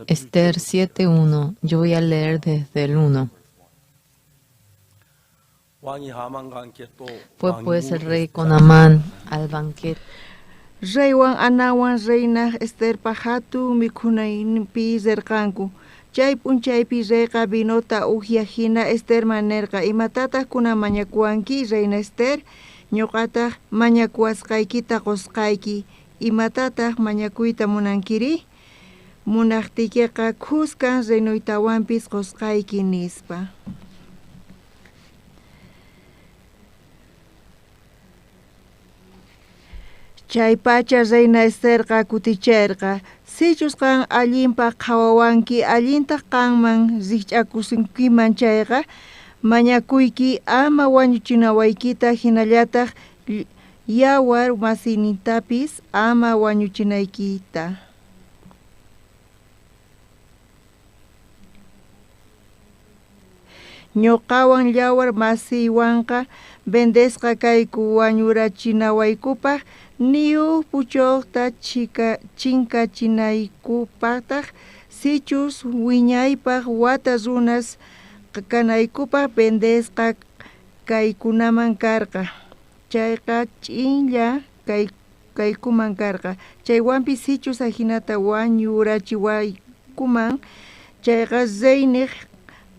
Esther 7:1. Yo voy a leer desde el 1. Fue pues el rey con Amán al banquete. Reywan anawan reina Esther pajatu mikunaypi zerqanku. Chay punchaypi reyqa vinota ujiajina Esther manerqa imatataq kuna mañakuanki reina Esther ñuqataq mañakuasqaykita qusqayki imatataq mañakuyta munankiri munaqtikiqa khuskan reynuytawanpis qusqayki nispa. Chay pacha reina Estherqa kutichirqa sichusqan allinpaq qhawawanki allinta qanman rikch'akusunkiman chayqa mañakuyki ama wañuchinawaykita hinallataq yawar masinintapis ama wañuchinaykita. Ñuqawan yawar masiywanqa bendesqa kayku wañurachinawaykupaq niyu puchuqta chinkachinaykupaqtaq sichus wiñaypaq wata runas kanaykupaq bendesqa kaykunaman karqa chayqa ch'inlla kaykuman karqa chaywanpi sichus ahinata wañurachiwaykuman chayqa zeyniq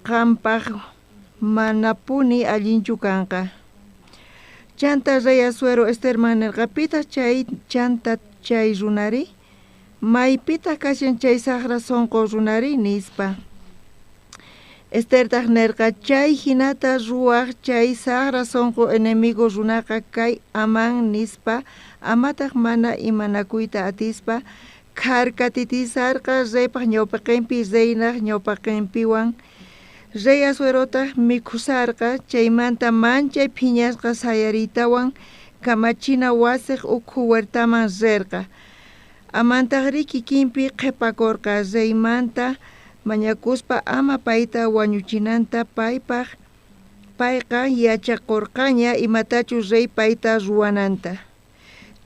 qampaq manapuni allinchu kanqa. Chanta rey Asuero Esther manerqa pita chay chanta chay runari maypita kashan chay saqra sonqo runari nispa. Esther taq nerqa chay hinata ruwaq chay saqra sonqo enemigo runaqa kay Amán nispa amataq mana imanakuyta atispa karkatitisarqa reypaq ñawpaqinpi reynaq ñawpaqinpiwan rey Asuerota mikhusarqa chaymanta manchay phiñasqa sayaritawan kamachina wasiq ukhu huertaman rirqa. Amantaqri kikinpi qhipakurqa reymanta mañakuspa ama payta wañuchinanta payqa yachakurqaña imatachu rey payta ruwananta.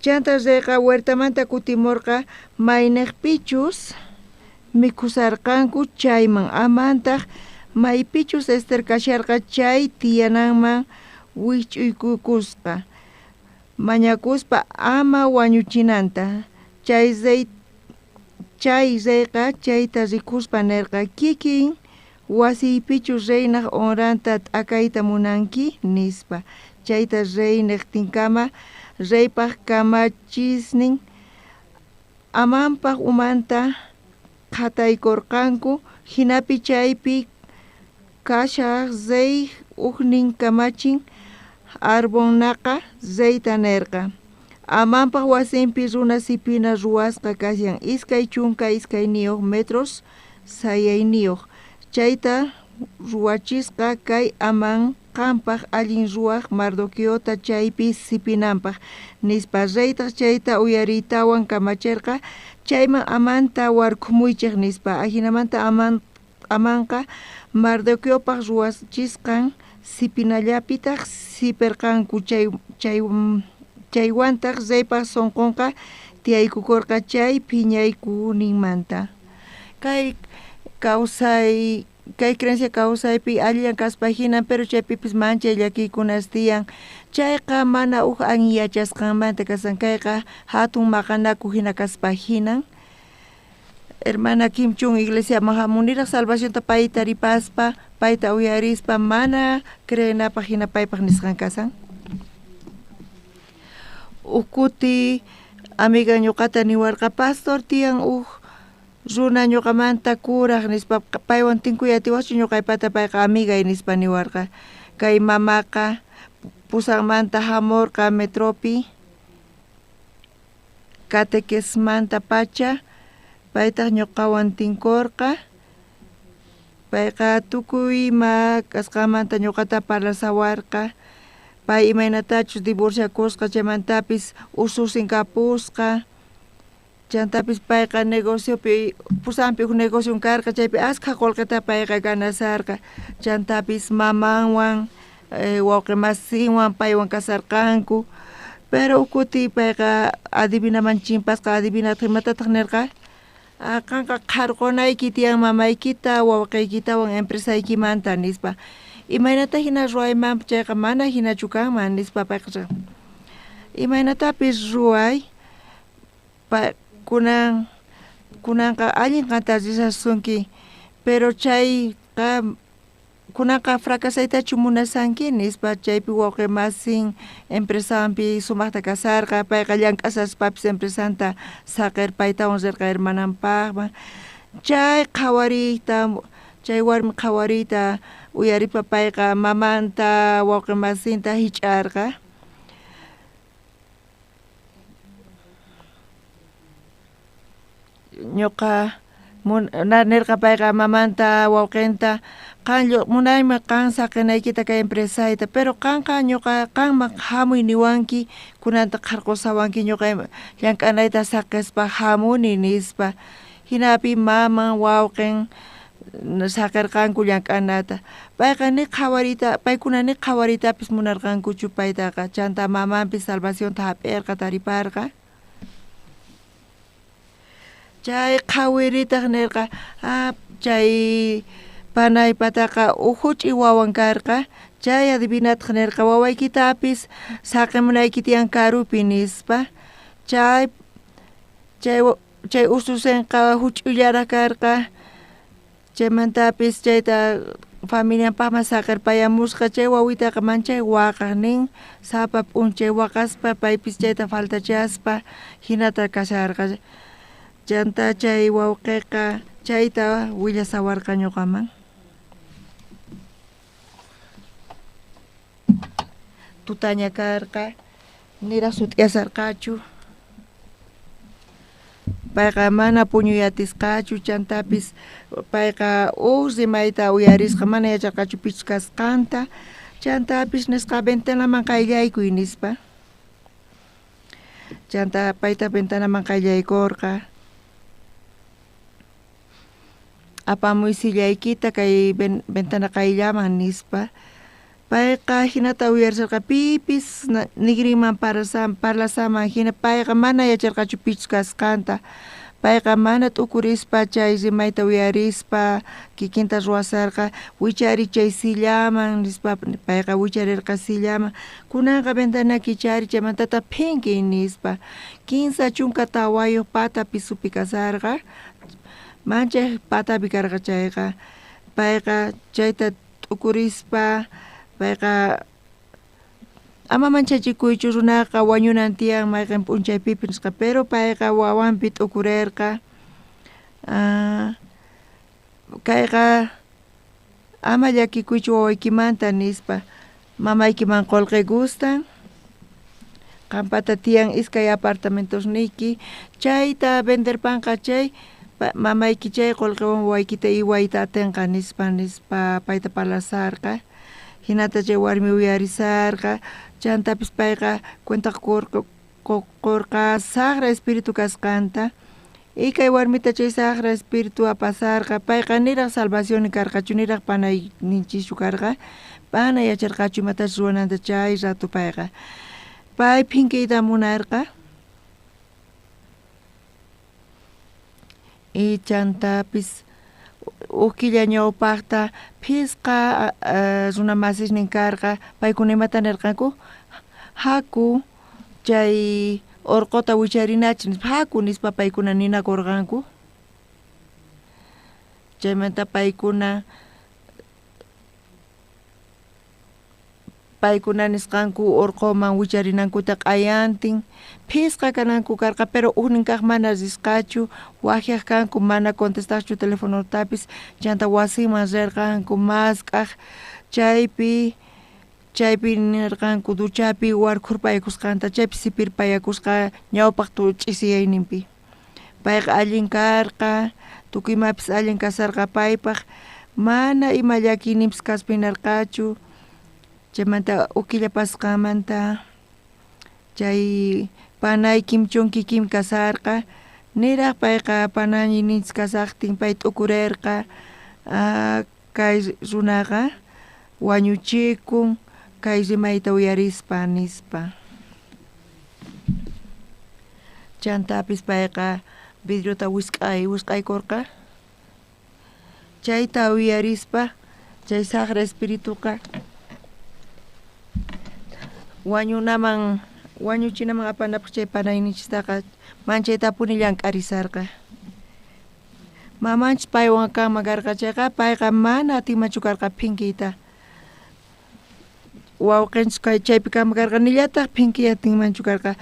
Chanta reyqa huertamanta kutimurqa mayniqpichus mikhusarqanku chayman amantaq maypichus Esther kasharqa chay tiyananman wich'uykukusqa mañakuspa ama wañuchinanta chay reyqa chayta rikuspa nerqa kikin wasiypichus reynaq honranta t'akayta munanki nispa chayta rey niqtinkama reypaq kamachisnin Amánpaq umanta qhataykurqanku hinapi chaypi kashaq rey uqnin kamachin Arbonnaqa reyta nerqa. Amánpaq wasinpi runa sipina ruwasqa kashan iskay chunka iskay niyuq metros sayayniyuq. Chayta ruwachisqa kay Amán qampaq allin ruwaq Mardoqueota chaypi sipinanpaq nispa reytaq chayta uyariytawan kamachirqa chayman Amánta warkumuychik nispa ahinamanta Amánqa Mardoqueopaq ruwachisqan sipinallapitaq sipirqanku chaywantaq reypaq sonqonqa tiyaykukurqa chay phiñaykuninmanta. Kay creencia kawsaypi alliyan kaspahinan pero chaypipis manchay llakiykunas tiyan chayqa mana anyachasqanmanta kasan kayqa hatun maqanakuq hina kaspahinan. Hermana Kim Chung iglesia mahamuniraq salvacionta payta ripaspa payta uyarispa mana creenapaq hina paypaq nisqan kasan. Ukuti amiga ñuqata niwarqa pastor tiyan runa ñuqamanta kuraq nispa paywan tinkuyatiwaqchu ñuqaypata payqa amigay nispa niwarqa kay mamaqa pusanmanta hamurqa metropi catequesmanta pacha paytaq ñuqawan tinkurqa payqa tukuy kasqamanta ñuqata parlasawarqa pay imaynatachus divorciakusqa chaymantapis ususinkapusqa chantapis payqa negociopi pusanpi negocio karqa chaypi asqa qullqita payqa ganasarqa chantapis mamanwan wawqimasinwan paywan kasarqanku pero ukuti payqa adivinaman chimpasqa adivinata imatataq nirqa kanka qarqonaykita tiyan mamaykita wawqiykitawan empresaykimanta nispa imaynata hina ruwayman chayqa mana hinachu kanman nispa payqa imaynatapis ruway kunanqa allin qanta risasunki pero chayqa kunanqa fracasaytachu munasanki nispa chaypi wawqi masin empresawanpi sumaqta kasarqa payqa llank'asaspapis empresanta saqir paytawan rirqa hermananpaqman chay qhawariyta chay warmi qhawariyta uyaripa payqa mamanta wawqi masinta hich'arqa ñuqa nirqa payqa mamanta wawqinta qanllu munayman qan saqinaykita kay empresayta pero qanqa ñuqa qanman hamuy niwanki kunanta qarqusawanki ñuqa llank'anayta saqispa hamuni nispa hinapi maman wawqin saqirqanku llank'anata payqa ni qhawarita paykuna ni qhawaritapis munarqankuchu paytaqa chanta mamanpis salvacionta hap'irqa tariparqa chay qhawiritaq nirqa chay panay pataqa uhuch'i wawan karqa chay adivinataq nirqa wawaykitapis saqimunaykita tiyan karupi nispa chay ususinqa huch'ullaraq karqa chaymantapis chayta familianpaqman saqirpayamusqa chay wawitaqa manchay waqaq nin sapa p'unchay waqaspa paypis chayta faltachaspa hinata kasharqa chanta chay wawqiqa chayta willasawarqa ñuqaman tutaña karqa nira sut'yasarqachu payqa mana puñuyatisqachu chantapis payqa rimayta uyarisqa mana yacharqachu pichqasqanta chantapis nisqa ventanaman qayllaykuy nispa chanta payta ventanaman qayllaykurqa apamuy sillaykita kay ventana qayllaman nispa payqa hinata uyarisarqa pipis nigrinman parlasaman hina payqa mana yacharqachu pichqasqanta payqa mana t'ukurispa chay rimayta uyarispa kikinta ruwasarqa wichari chay sillaman nispa payqa wicharirqa sillaman kunanqa ventana kichari chaymantata phinki nispa 15 chunka tawayuq pata pisupi kasarqa manchay patapi karqa chayqa payqa chayta t'ukurispa payqa ama manchachikuychu runaqa wañunan tiyan mayqin p'unchaypipi nisqa pero payqa wawanpi t'ukurirqa kayqa ama llakikuychu wawaykimanta nispa mamaykiman qullqi gustan qampata tiyan iskay apartamentosniki chayta venderpanqa chay mamayki chay qullqiwan wawaykita iwayta atinqa nispa payta parlasarqa hinata chay warmi uyarisarqa chantapis payqa cuenta qurqa saqra espiritu kasqanta y kay warmita chay saqra espiritu apasarqa payqa niraq salvación karqachu niraq panay ninchischu karqa panay yacharqachu imatachu ruwananta chay ratu payqa pay phinkiyta munarqa y chantapis ukilla ñawpaqta phisqa runa masisnin karqa paykuna imata nirqanku haku chay urquta wicharinachik haku nispa paykuna ninakurqanku chaymanta paykuna nisqanku urquman wicharinankuta q'ayantin phisqa kananku karqa pero uknin kaq mana risqachu wakyaq kanku mana contestaqchu telefonotapis chanta wasiman rirqanku mask'aq chaypi nirqanku duchapi warkhurpayakusqanta chaypi sipirpayakusqa ñawpaq ch'isiyayninpi payqa allin karqa tukuymapis allin kasarqa paypaq mana ima llakinimpis kaspinarqachu chaymanta ukilla pasqamanta chay panaykim chunkikim kasarqa niraq payqa panayninchis kasaqtin pay t'ukurirqa kay runaqa wañuchikun kay rimayta uyarispa nispa chantapis payqa vidriota wisk'ay korqa chayta uyarispa chay saqra espirituqa wañuchinaman apanapaq chay panayninchistaqa manchaytapuni llank'arisarqa mamanchis paywan kama karqa chayqa payqa mana atimachu karqa phinkiyta wawqinchis chaypi kama karqa nillataq phinkiyatinmanchu karqa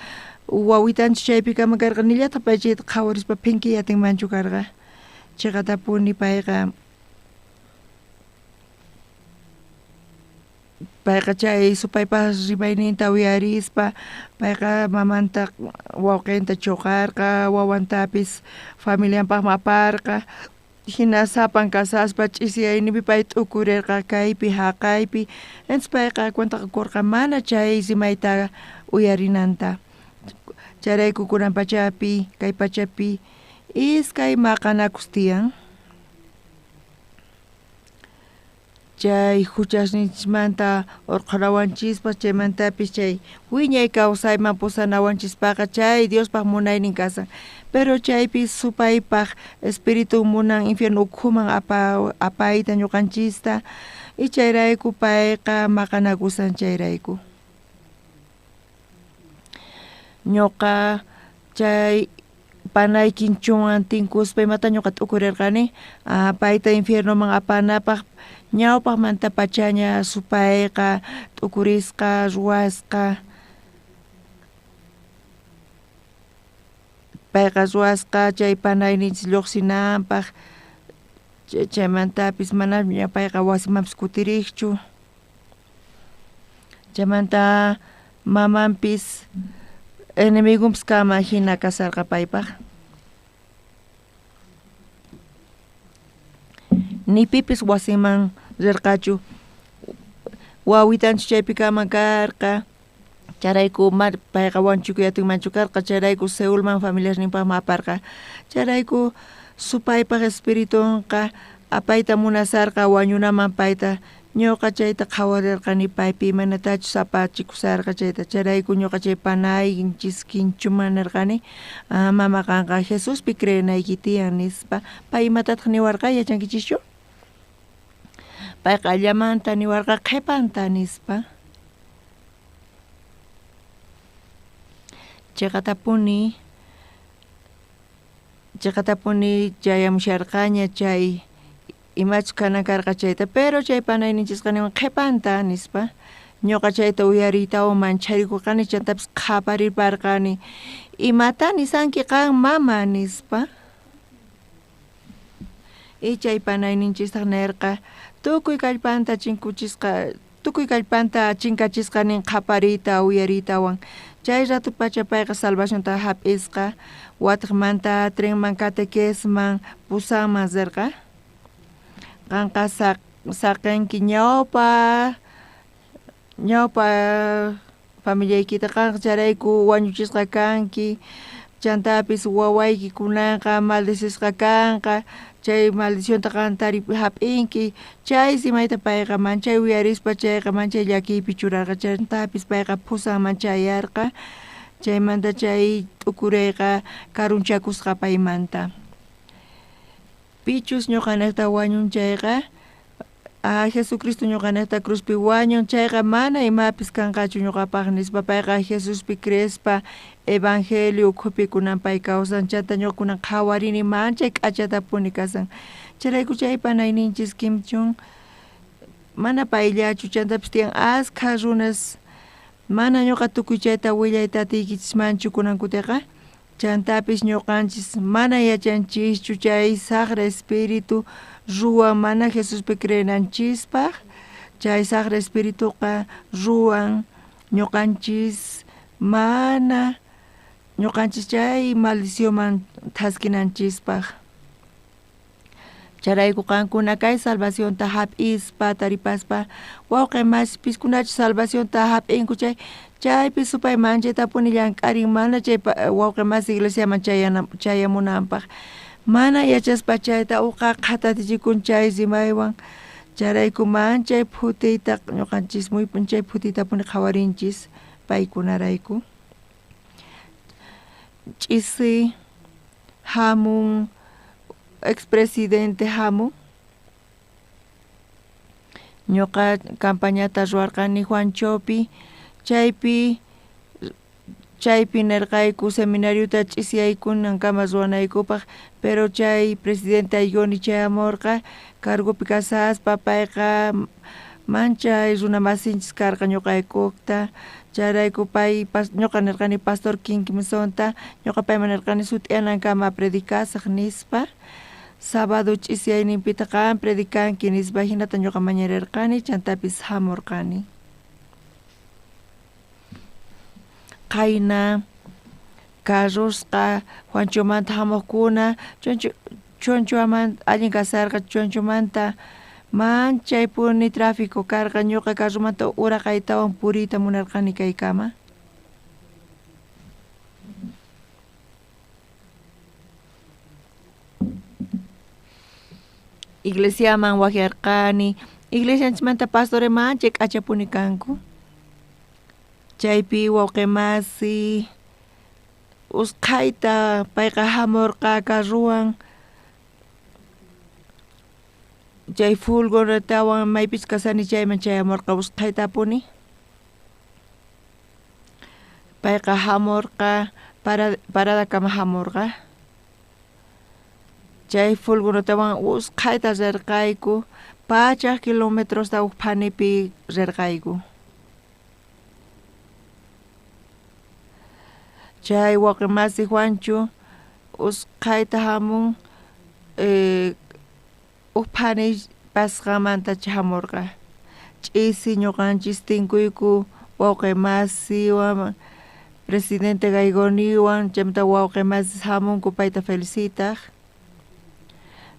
wawitanchis chaypi kama karqa nillataq pay chayta qhawarispa phinkiyatinmanchu karqa chayqa tapuni payqa chay supaypas rimayninta uyarispa payqa mamanta wawqinta chuqarqa wawantapis familianpaqman aparqa hina sapan kasaspa ch'isiyaynipi pay t'ukurirqa kaypi haqaypi entonces payqa cuentaqa kurqa mana chay simayta uyarinanta chayrayku kunan pachapi kay pachapi iskay maqanakus tiyan chay huchasninchimanta urqurawanchispa chaymantapis chay wiñay kawsayman pusanawanchispaqa chay Diospaq munaynin kasan pero chaypis supaypaq espiritu munan infierno ukhuman apayta ñuqanchista y chayrayku payqa maqanakusan chayrayku ñuqa chay panay kinchuwan tinkuspa imata ñuqa t'ukurirqani payta infiernoman apanapaq ñawpaqmanta pachaña supayqa t'ukurisqa ruwasqa payqa ruwasqa chay panayninchis lluqsinanpaq chaymantapis mana payqa wasimanpis kutiriqchu chaymanta mamanpis enemigunpis kama hina kasarqa paypaq nipipis wasiman rirqachu wawitanchis chaypi kama karqa charayku payqa wanchikuyatinmanchu karqa charayku Seulman familiarninpaqman aparqa charayku supaypaq espiritunqa apayta munasarqa wañunaman payta ñuqa chayta qhawarirqani paypi imanatachus apachikusarqa chayta charayku ñuqa chay panayinchis kinchuman nirqani mama qanqa Jesuspi creenayki tiyan nispa pay imatataq niwarqa yachankichischu payqa allamanta niwarqa qhipanta nispa chayqatapuni chayamusharqaña chay imachus kanan karqa chayta pero chay panayninchisqa niwan qhipanta nispa ñuqa chayta uyariytawan mancharikuqani chantapis qhaparirparqani imata nisanki qan mama nispa y chay panayninchistaq nirqa tukuy kallpanta chinkachisqanin qhapariyta uyariytawan chay ratu pacha payqa salvacionta hap'isqa wataqmanta trenman catequesman pusanman zirqa qanqa saqinki ñawpa familiaykita qanqa charayku wañuchisqa kanki chantapis wawayki kunanqa maldecishqa kanqa chay maldicionta qantari hap'inki chay simayta payqa manchay uyarispa chayqa manchay llakiypi churarqa chantapis payqa pusanman chayarqa chaymanta chay t'ukurayqa karunchakusqa paymanta pichus ñuqanayta wañunchayqa Jesucristo ñuqanayta cruzpi wañun chayqa mana imapis kanqachu ñuqapaq nispa payqa Jesuspi creespa evangelio ukhupi kunan pay kawsan chayta ñuqakunan qhawarini manchay k'achatapuni kasan charayku chay panayninchis kimchun mana payllachu chantapis tiyan askha runas mana ñuqa tukuy chayta willayta atiykichishmanchu kunan kutiqa chantapis ñuqanchis mana yachanchischu chay saqra espiritu ruwan mana Jesuspi creenanchispaq chay saqra espirituqa ruwan ñuqanchis chay maldicionman thaskinanchispaq charayku qankuna kay salvacionta hap'ispa taripaspa wawqimas piskunachus salvacionta hap'inku chaypi supay manchaytapuni llank'arin mana chay wawqimas iglesiaman chayamunanpaq mana yachaspa chayta qhatatichikun chay simaywan charayku manchay phutiyta ñuqanchis muy chay phutiytapuni qhawarinchis paykunarayku ch'isi hamun expresidente hamun ñuqa campañata ruwarqani Juanchopi chaypi nirqayku seminariota ch'isiyaykunan kama ruwanaykupaq pero chay presidente aylluwan chayamurqa cargopi kasaspa payqa manchay runa masinchis karqa ñuqaykukta chayrayku pay ñuqa nirqani pastor Kinkimisonta ñuqa payman nirqani sutianankama predikasaq nispa sábado ch'isiyayninpita qan predikanki nispa hinata ñuqa mañarirqani chantapis hamurqani qayna carrusqa Juanchomanta hamuqkuna chonchuamanta allin kasarqa chonchumanta manchaypuni tráfico karqa ñuqa carrumanta uraqaytawan puriyta munarqani kaykama iglesiaman wakyarqani iglesianchimanta pastore manchay k'achapuni kanku chaypi wawqimasi usqhayta payqa hamurqa carruwan chay fulgonatawan maypis kasani chayman chayamurqa usqhaytapuni payqa hamurqa paradakama hamurqa chay fulgonatawan usqhayta rirqayku pachak kilometrosta huk phanipi rirqayku chay wawqimasi Juancho usqhayta hamun huk phani pasqamanta hamurqa ch'isi ñuqanchis tinkuyku wawqimasiwan presidente Gaygoniwan chaymanta wawqimasi hamunku payta felicitaq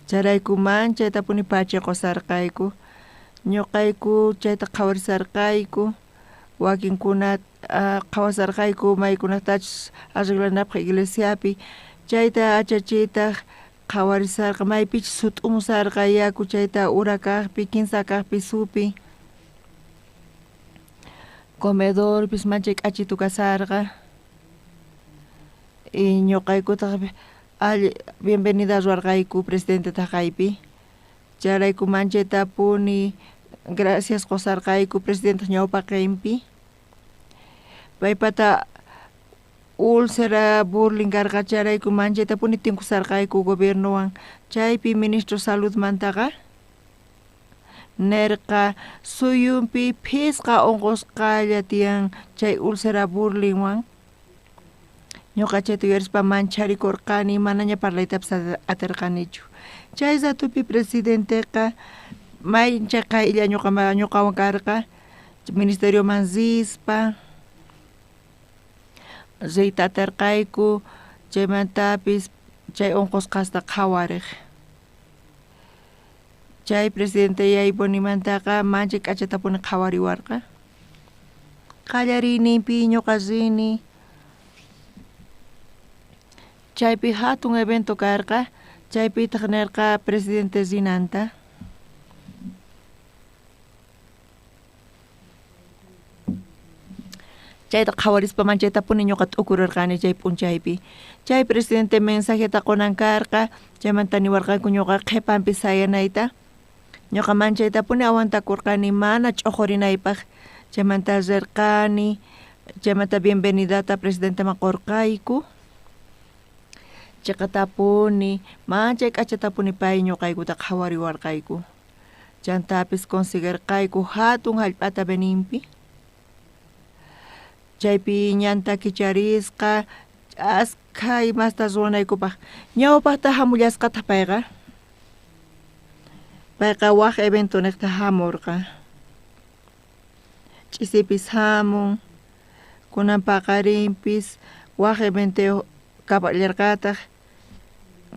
chayrayku manchaytapuni pacha qusarqayku ñuqayku chayta qhawarisarqayku wakinkuna qhawasarqayku maykunatachus arreglanapaq iglesiapi chayta achachiytaq qhawarisarqa maypichus sut'umusarqa yaku chayta urakaqpi kinsa kaqpi supi comedorpis manchay k'achitu kasarqa y ñuqaykutaq bienvenida ruwarqayku presidente taqaypi chayrayku manchaytapuni gracias qusarqayku presidente ñawpaqinpi paypata úlcera burling karqa chayrayku manchaytapuni tinkusarqayku gobiernowan chaypi ministro salud mantaqa nirqa suyunpi phisqa unqusqalla tiyan chay úlcera burlingwan ñuqa chayta yuyarispa mancharikurqani manaña parlaytapis atirqanichu chay zatupi presidenteqa maycha qaylla ñuqawan karqa ministerio mansispa riytatirqayku chaymantapis chay unqusqasta qhawariq chay presidente yaypunimantaqa manchay k'achatapuni qhawariwarqa qallariyninpi ñuqa rini chaypi hatun evento karqa chaypitaq nirqa presidente rinanta chayta qhawarispa manchaytapuni ñuqa t'ukurirqani chay p'unchaypi chay presidente mensajeta qunan karqa chaymanta niwarqayku ñuqa qhipanpi sayanayta ñuqa manchaytapuni awantakurqani mana ch'uqurinaypaq chaymanta rirqani chaymanta bienvenidata presidenteman qurqayku chaqatapuni manchay k'achatapuni pay ñuqaykuta qhawariwarqayku chantapis conseguirqayku hatun hallp'ata Beninpi chaypi ñanta kicharisqa askha imasta ruwanaykupaq ñawpaqta hamullasqata payqa waq evento niqta hamurqa ch'isipis hamun kunan paqarinpis waq evento kapallarqataq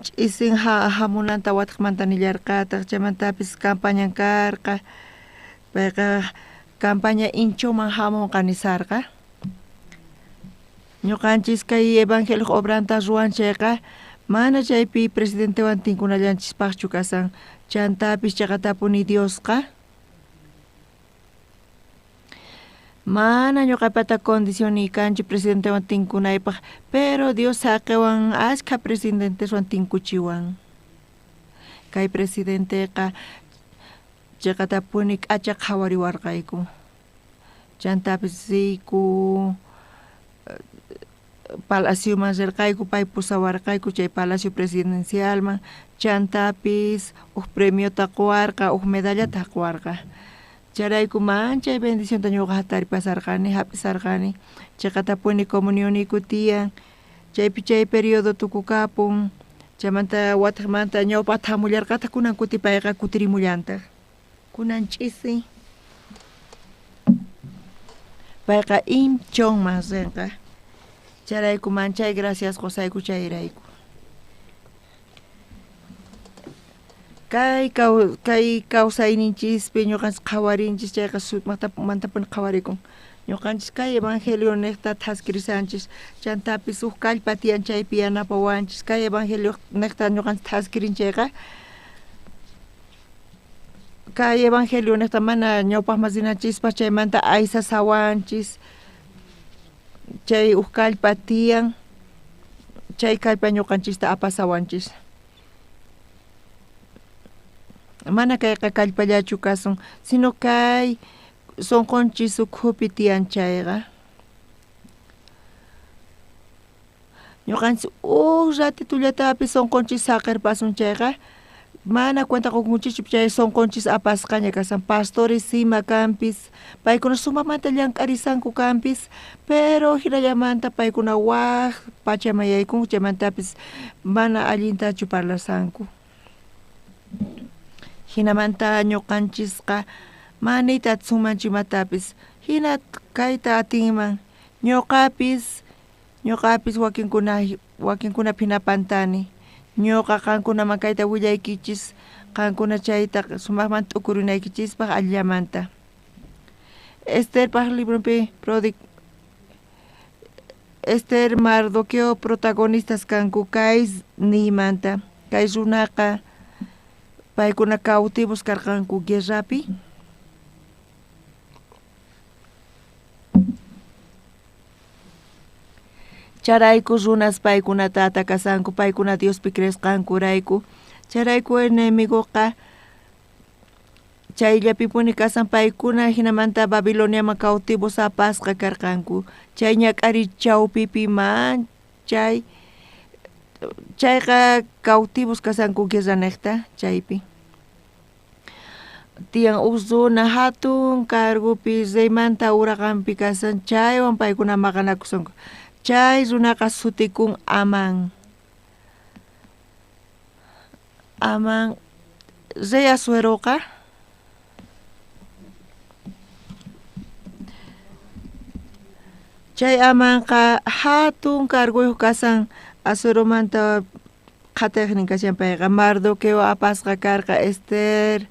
ch'isin hamunanta wataqmanta nillarqataq chaymantapis campañan karqa payqa campaña inchoman hamunqa nisarqa ñuqanchis kay evangelic obranta ruwanchayqa mana chaypi presidentewan tinkunallanchispaqchu kasan chantapis chaqatapuni Diosqa Mana ñuqapata condicioni kanchi presidente wan tinkunaypaq, pero Dios saqiwan ashka presidenteswan tinkuchiwan. Kay presidenteqa chaqatapuni k'acha qhawariwarqayku. Chantapis riyku Palacioman rirqayku pay pusawarqayku chay Palacio Presidencialman, chantapis premiota quwarqa, medallata quwarqa. Charayku manchay bendicionta ñuqa taripasarqani, hapisarqani. Chaqatapuni comunioniyku tiyan, chaypi chay periodo tukukapun, chaymanta wataqmanta ñawpata hamullarqata kunan kutipayqa kutirimullantaq. Kunan ch'isi payqa inchonman rinqa. Charayku manchay gracias Qusayku chayrayku. Kay kawsayninchis ñuqanchis qhawarinchis chayqa mantapuni qhawarikun. Ñuqanchis kay evangelio niqta taskirisanchis, chantapis huk kallpa tiyan chaypi yanapawanchis, kay evangelio niqta ñuqanchis taskirinchayqa kay evangelio niqta mana ñawpaqman rinachispas chaymanta aysasawanchis, chay huk kallpa tiyan, chay kallpa ñuqanchista apasawanchis. Mana kayqa kallpallachu kasun, sino kay sonqonchis huk hupi tiyan chayqa. Ñuqanchis ratitullatapis sonqonchis saqirpasun chayqa, mana cuenta qukunchis chay sonqonchis apasqaña kasan pastores sima kanpis, paykuna sumamanta llank'arisanku kanpis, pero hinallamanta paykuna waq pachamayayku chaymantapis mana allintachu parlasanku. Hinamanta ñuqanchisqa manita sumanchimatapis hina kayta atinman ñuqapis wakinkuna pinapantani ñuqa qankunaman kayta willaykichis qankuna chayta sumaqman t'ukurinaykichispaq allamanta. Estherpaq libropi Esther Mardoqueo protagonistas kanku kay niymanta, kay runaqa paykuna cautivos karqanku guerrapi. Charayku runas paykunata atakasanku, paykuna Diospi cresqankurayku. Charayku enemigoqa chayllapipuni kasan paykuna hinamanta Babiloniaman cautivos apasqa karqanku. Chay ñak'ari chawpipiman chayqa cautivos kasanku guerra niqta chaypi. Tiyan runa hatun cargopi reymanta uraqanpi kasan chaywan paykuna maqanakusunku. Chay runaqa sutikun Aman. Rey Asueroqa chay Amanqa hatun cargoyuq kasan Asueromanta qhatiqnin kashan payqa Mardoqueo apasqa karqa Esther,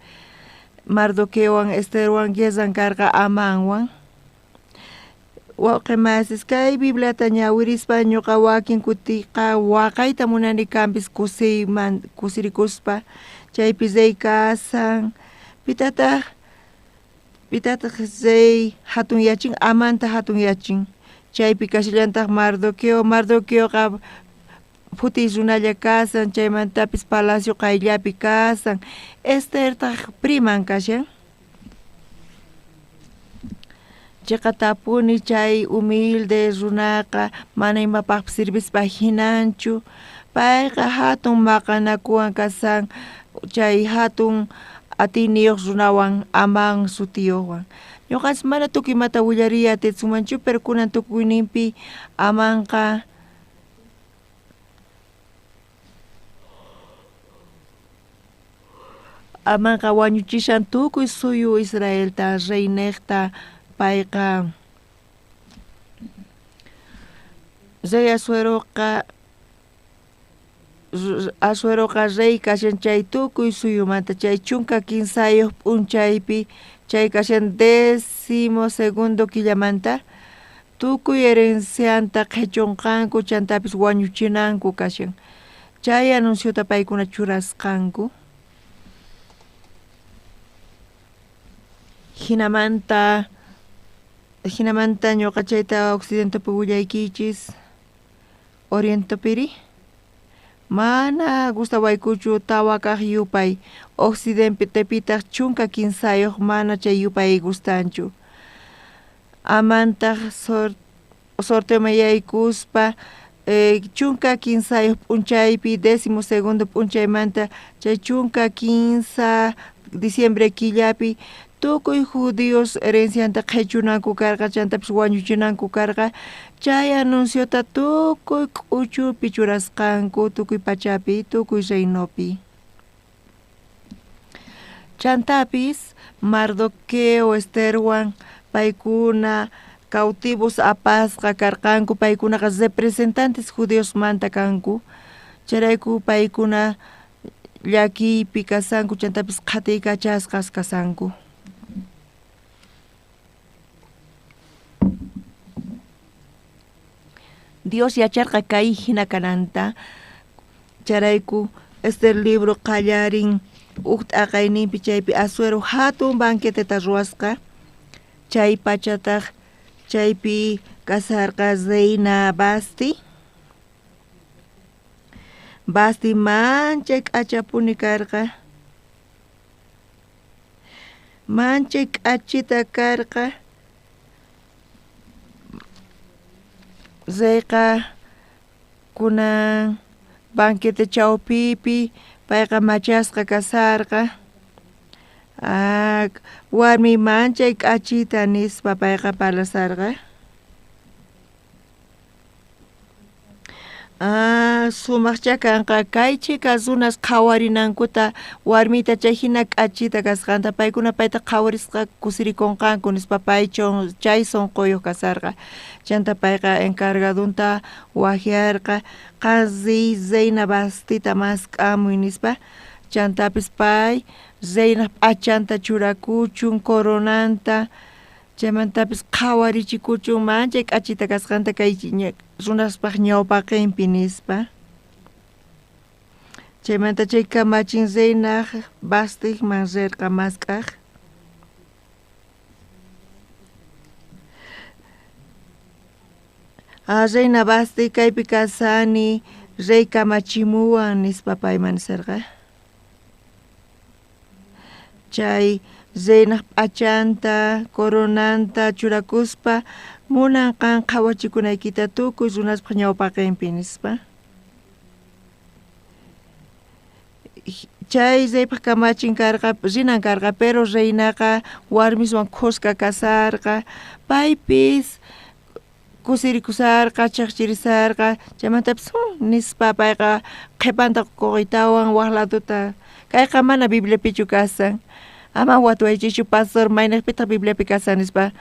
Mardoqueowan Estherwan guerran karqa Amanwan. Waqemasis kay Bibliata ñawirispa ñuqa wakin kutiqa waqayta munani kanpis kusirikuspa chaypi rey kasan pitataq rey hatun yachin Amanta hatun yachin chaypi kashllantaq Mardoqueoqa futi runalla kasan chaymantapis palacio qayllapi kasan. Esthertaq priman kashan. Chaqatapuni chay humilde runaqa mana imapaqpis sirvispa hinanchu, payqa hatun maqanakuwan kasan chay hatun atiniyuq runawan Aman sutiyuqwan. Ñuqanchis mana tukuymanta willariy atitsunmanchu, pero kunan tukuyninpi Amanqa wañuchishan tukuy suyu Israelta rey niqta payqa. Rey Asueroqa rey kashan chay tukuy suyumanta chay chunka kinsayuq p'unchaypi chay kashan 12º killamanta tukuy herencianta qhechunqanku chantapis wañuchinanku kashan. Chay anunciota paykuna churasqanku. Hinamanta hinamanta ñuqa chayta occidentopi willaykichis orientopiri mana gustawaykuchu tawa kaq yupay occidentepitaq chunka kinsayuq mana chay yupay gustanchu amantaq sorteoma yaykuspa chunka kinsayuq p'unchaypi 12º p'unchaymanta chay chunka 15 diciembre killapi tukuy judíos herencianta qhechunanku karqa chantapis wañuchinanku karqa chay anunciota tukuy k'uchupi churasqanku tukuy pachapi tukuy reynopi chantapis Mardoqueo Esterwan paykuna cautivos apasqa karqanku paykunaqa representantes judíos manta kanku charayku paykuna llakiypi kasanku chantapis qhatiykachasqas kasanku Dios yacharqa kay hina kananta charayku este libro qallarin t'aqayninpi chaypi Asuero hatun banqueteta ruwasqa chay pachataq chaypi kasarqa Reina Basti manchay k'achapuni karqa manchay k'achita karqa Reyqa kunan banquete chawpipi payqa machasqa kasarqa warmi manchay k'achita nispa payqa palasarqa sumaqcha kanqa kay chicas runas qhawarinankuta warmita chay hina k'achita kasqanta paykuna payta qhawarisqa kusirikunqanku nispa paychon chay sonquyuq kasarqa chanta payqa encargadunta wajiarqa qasi Reina Bastita mask'amuy nispa chantapis pay Reina p'achanta churakuchun coronanta chaymantapis qhawarichikuchun manchay k'achita kasqanta kay runaspaq ñawpaqinpi nispa chaymanta chay kamachin Reina Bastiman rirqa mask'aq Reina Basti kaypi kasani rey kamachimuwan nispa payman nisarqa chay Reina p'achanta coronanta churakuspa munanqan qhawachikunaykita tukuy runaspaq ñawpaqinpi nispa chay reypaq kamachin karqa rinan karqa pero Reinaqa warmiswan qusqa kasarqa paypis kusirikusarqa chaqchirisarqa chaymantapis nispa payqa qhipanta ququytawan waq laduta kayqa mana Bibliapichu kasan ama watuwaychishu pastor maynaqpitaq Bibliapi kasan nispa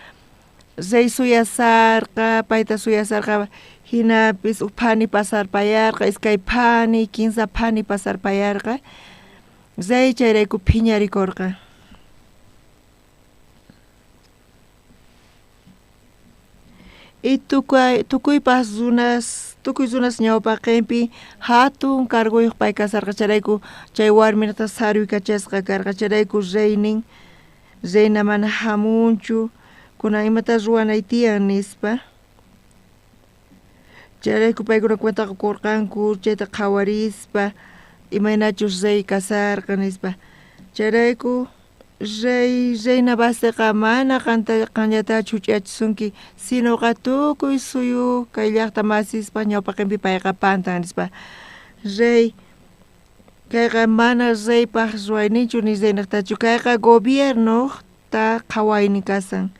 rey suyasarqa payta suyasarqa hinapis uphani pasarpayarqa iskay phani 15 phani pasarpayarqa rey chayrayku phiñarikurqa y tukuypas tukuy runas ñawpaqinpi hatun carguyuq pay kasarqa charayku chay warminata saruykachasqa karqa charayku Reina mana hamunchu kunan imata ruwanay tiyan nispa charayku paykuna cuentaqa kurqanku chayta qhawarispa imaynachus rey kasarqa nispa charayku Reina Bastiqa mana qanllatachu huch'achisunki sinoqa tukuy suyu kay llaqta masispa ñawpaqinpi payqa pantan nispa rey kayqa mana reypaq ruwayninchu ni reynaqtachu kayqa gobiernoqta qhawaynin kasan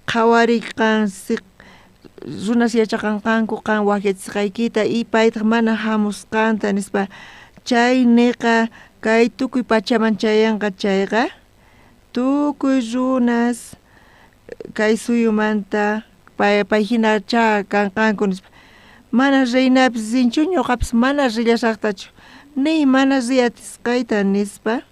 qhawariqan runas yachaqanqanku qan wakyachisqaykita y paytaq mana hamusqanta nispa chay niqa kay tukuy pachaman chayanqa chayqa tukuy runas kay suyumanta pay hina kanqanku nispa mana reynapis rinchu ñuqapis mana rillashaqtachu ni mana riyatisqayta nispa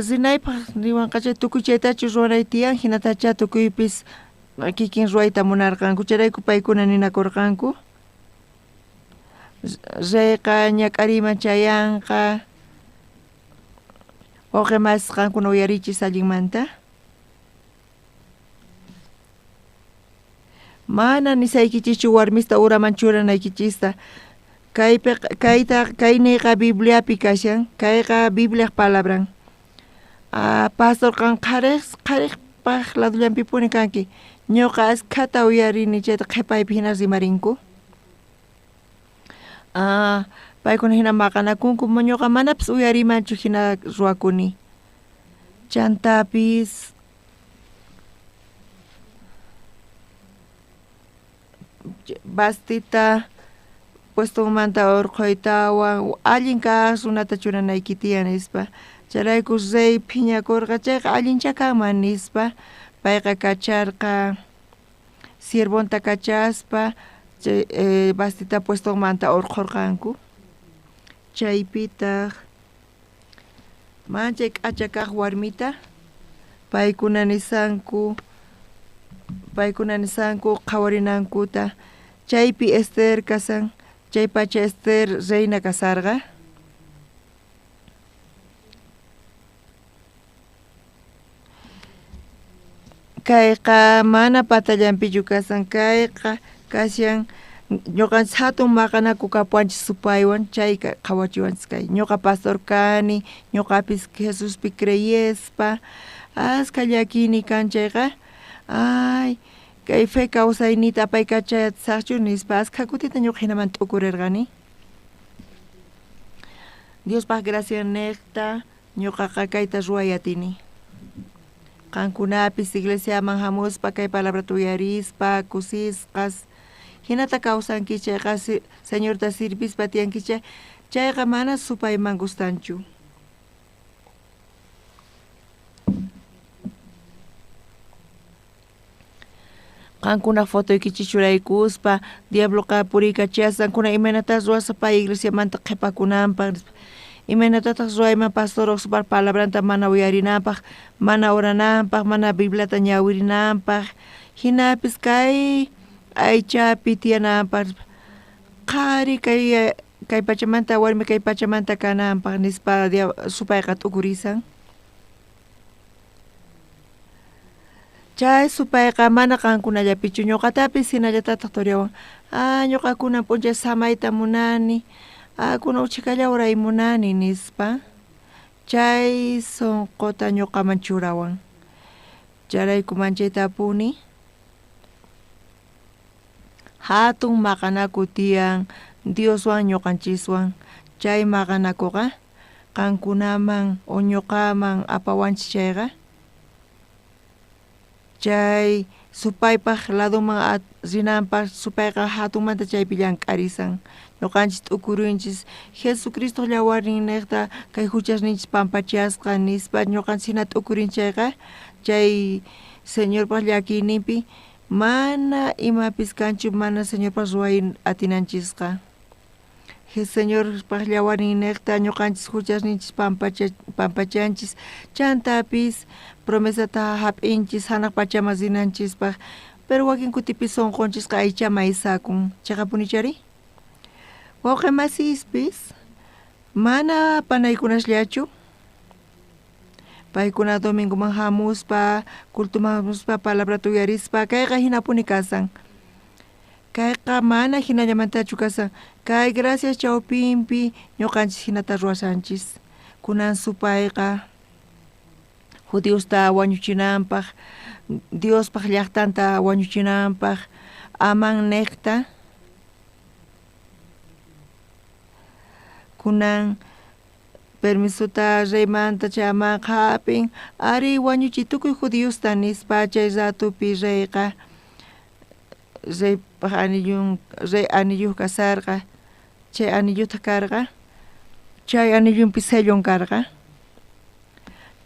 rinaypaq niwanqa chay tukuy chaytachu ruwanay tiyan hinatacha tukuypis kikin ruwayta munarqanku charayku paykuna ninakurqanku reyqa ñak'ariman chayanqa Oke mas qankuna uyarichis allinmanta. Mana nisaykichichu warmista uraman churanaykichista. Kayniqa Bibliapi kashan, kayqa Biblia palabran. Pastor kan qhariqpaq ladullanpipuni kanki. Ñuqa askhata uyarini chayta qhipaypi hina rimarinku. Paykuna hina maqanakunku ñuqa manapis uyarimanchu hina ruwakuni. Chantapis bastita puestonmanta urquytawan allin kaq runata churanayki tiyan nispa. Charayku rey phiñakurqa chayqa allincha kanman nispa. Payqa kacharqa siervonta kachaspa bastita puestonmanta urqurqanku. Chaypitaq manchay k'acha kaq warmita paykuna nisanku qhawarinankuta chaypi Esther kasan. Chay pacha Esther reina kasarqa. Kayqa mana patallanpichu kasan, kayqa kashan ñuqanchis hatun maqanaku kapuanchis supaywan chayqa qhawachiwanchis kay. Ñuqa pastor kani, ñuqapis Jesuspi creyespa, aska llakini kan chayqa. Ay, kay fe kawsaynita apay kachayasaqchu nispa aska kutita ñuqa hinaman t'ukurirqani. Diospaq gracia niqta ñuqaqa kayta ruwayatini. Qankunapis iglesiaman hamuspa kay palabrata uyarispa kusisqas hinata kawsanki chayqa señorta sirvispa tiyankicha chayqa mana supayman gustanchu. Qankuna fotoykichis churaykuspa diabloqa puriykachiasan kuna imanatas ruwasa pay iglesiamanta qhipakunanpaq imanatataq ruwayman pastor oqsupar palabranta mana uyarinanpaq, mana orananpaq, mana Bibliata ñawirinanpaq, hinapis kay aychapi tiyananpaq qhari kay pachamanta warmi kay pachamanta kananpaq nispa supayqa t'ukurisan. Chay supayqa mana qankunallapichu ñuqatapis hinallatataq turiawan ñuqakuna p'unchay samayta munani, kunan uchikalla uray munani nispa chay sunquta ñuqaman churawan. Charayku manchayta apuni hatun maqanaku tiyan Dioswan ñuqanchiswan. Chay maqanakuqa qankunaman o ñuqaman apawanchis chayqa. Chay supaypaq ladoman rinanpaq supayqa hatunmanta chaypi llank'arisan. Ñuqanchis t'ukurinchis Jesucristo llawarin niqta kay huchasninchis pampachasqa nispa ñuqanchis hina t'ukurinchayqa chay Señorpaq llakiyninpi mana imapis kanchu mana Señorpaq ruway atinanchisqa. Señorpaq llawarin niqta ñuqanchis huchasninchis pampachanchis chantapis promesata hap'inchis hanaq pachaman rinanchispaq pero wakin kutipis sunqunchis aychama isakun chayqa punichari. Wawqi masispis mana panaykunasllachu. Paykuna domingoman hamuspa, cultuman hamuspa, palabrata uyarispa kayqa hinapuni kasan. Kayqa mana hinallamantachu kasan. Kay gracias chawpinpi ñuqanchis hinata ruwasanchis. Kunan supayqa judiosta wañuchinanpaq, Diospaq llaqtanta wañuchinanpaq aman niqta kunan permisuta reymanta chaman hapin ari wañuchiy tukuy judiosta nispa chay ratupi reyqa reypaq rey anilluj kasarqa chay anilluta karqa chay anillunpi sellon karqa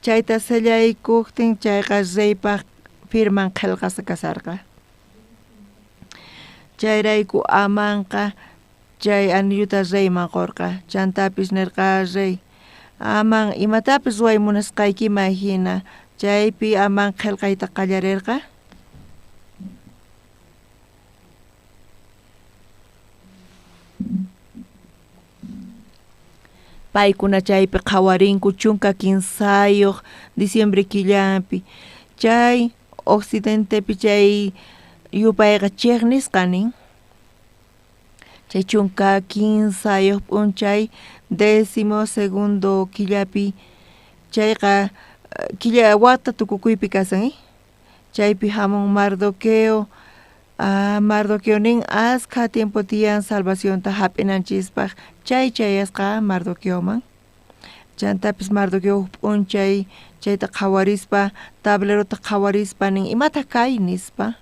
chayta sellaykuktin chayqa reypaq firman qillqasa kasarqa. Chayrayku amanqa chay anilluta reyman qurqa chantapis nirqa rey aman imatapis ruway munasqaykima hina chaypi aman qillqayta qallarirqa paykuna chaypi qhawarinku chunka kinsayuq diciembre killapi chay occidentepi chay yupayqa chiqnisqanin chay chunka kinsayuq p'unchay 12º killapi chayqa killa wata tukukuypi kasan chaypi hamun Mardoqueo nin askha tiempo tiyan salvación ta hap'inanchispaq chay chayasqa Mardoqueoman chantapis Mardoqueo p'unchay chayta qhawarispa tablerota qhawarispa nin imata kay nispa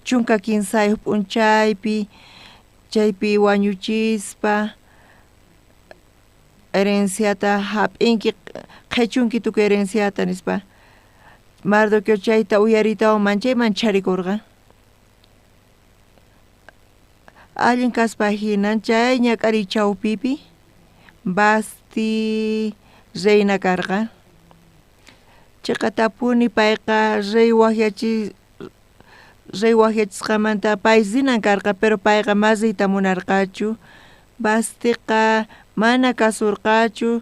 chunka kinsayuq p'unchaypi chaypi wañuchispa herenciata hap'inki qhechunki tukuy herenciata nispa Mardoqueo chayta uyaritawan manchayman charikurqa allin kaspa hinan chay ñak'ari chawpipi Basti reina karqa chayqa tapuni payqa rey wakyachisqamanta pay zinan karqa pero payqa masiyta munarqachu Bastiqa mana kasurqachu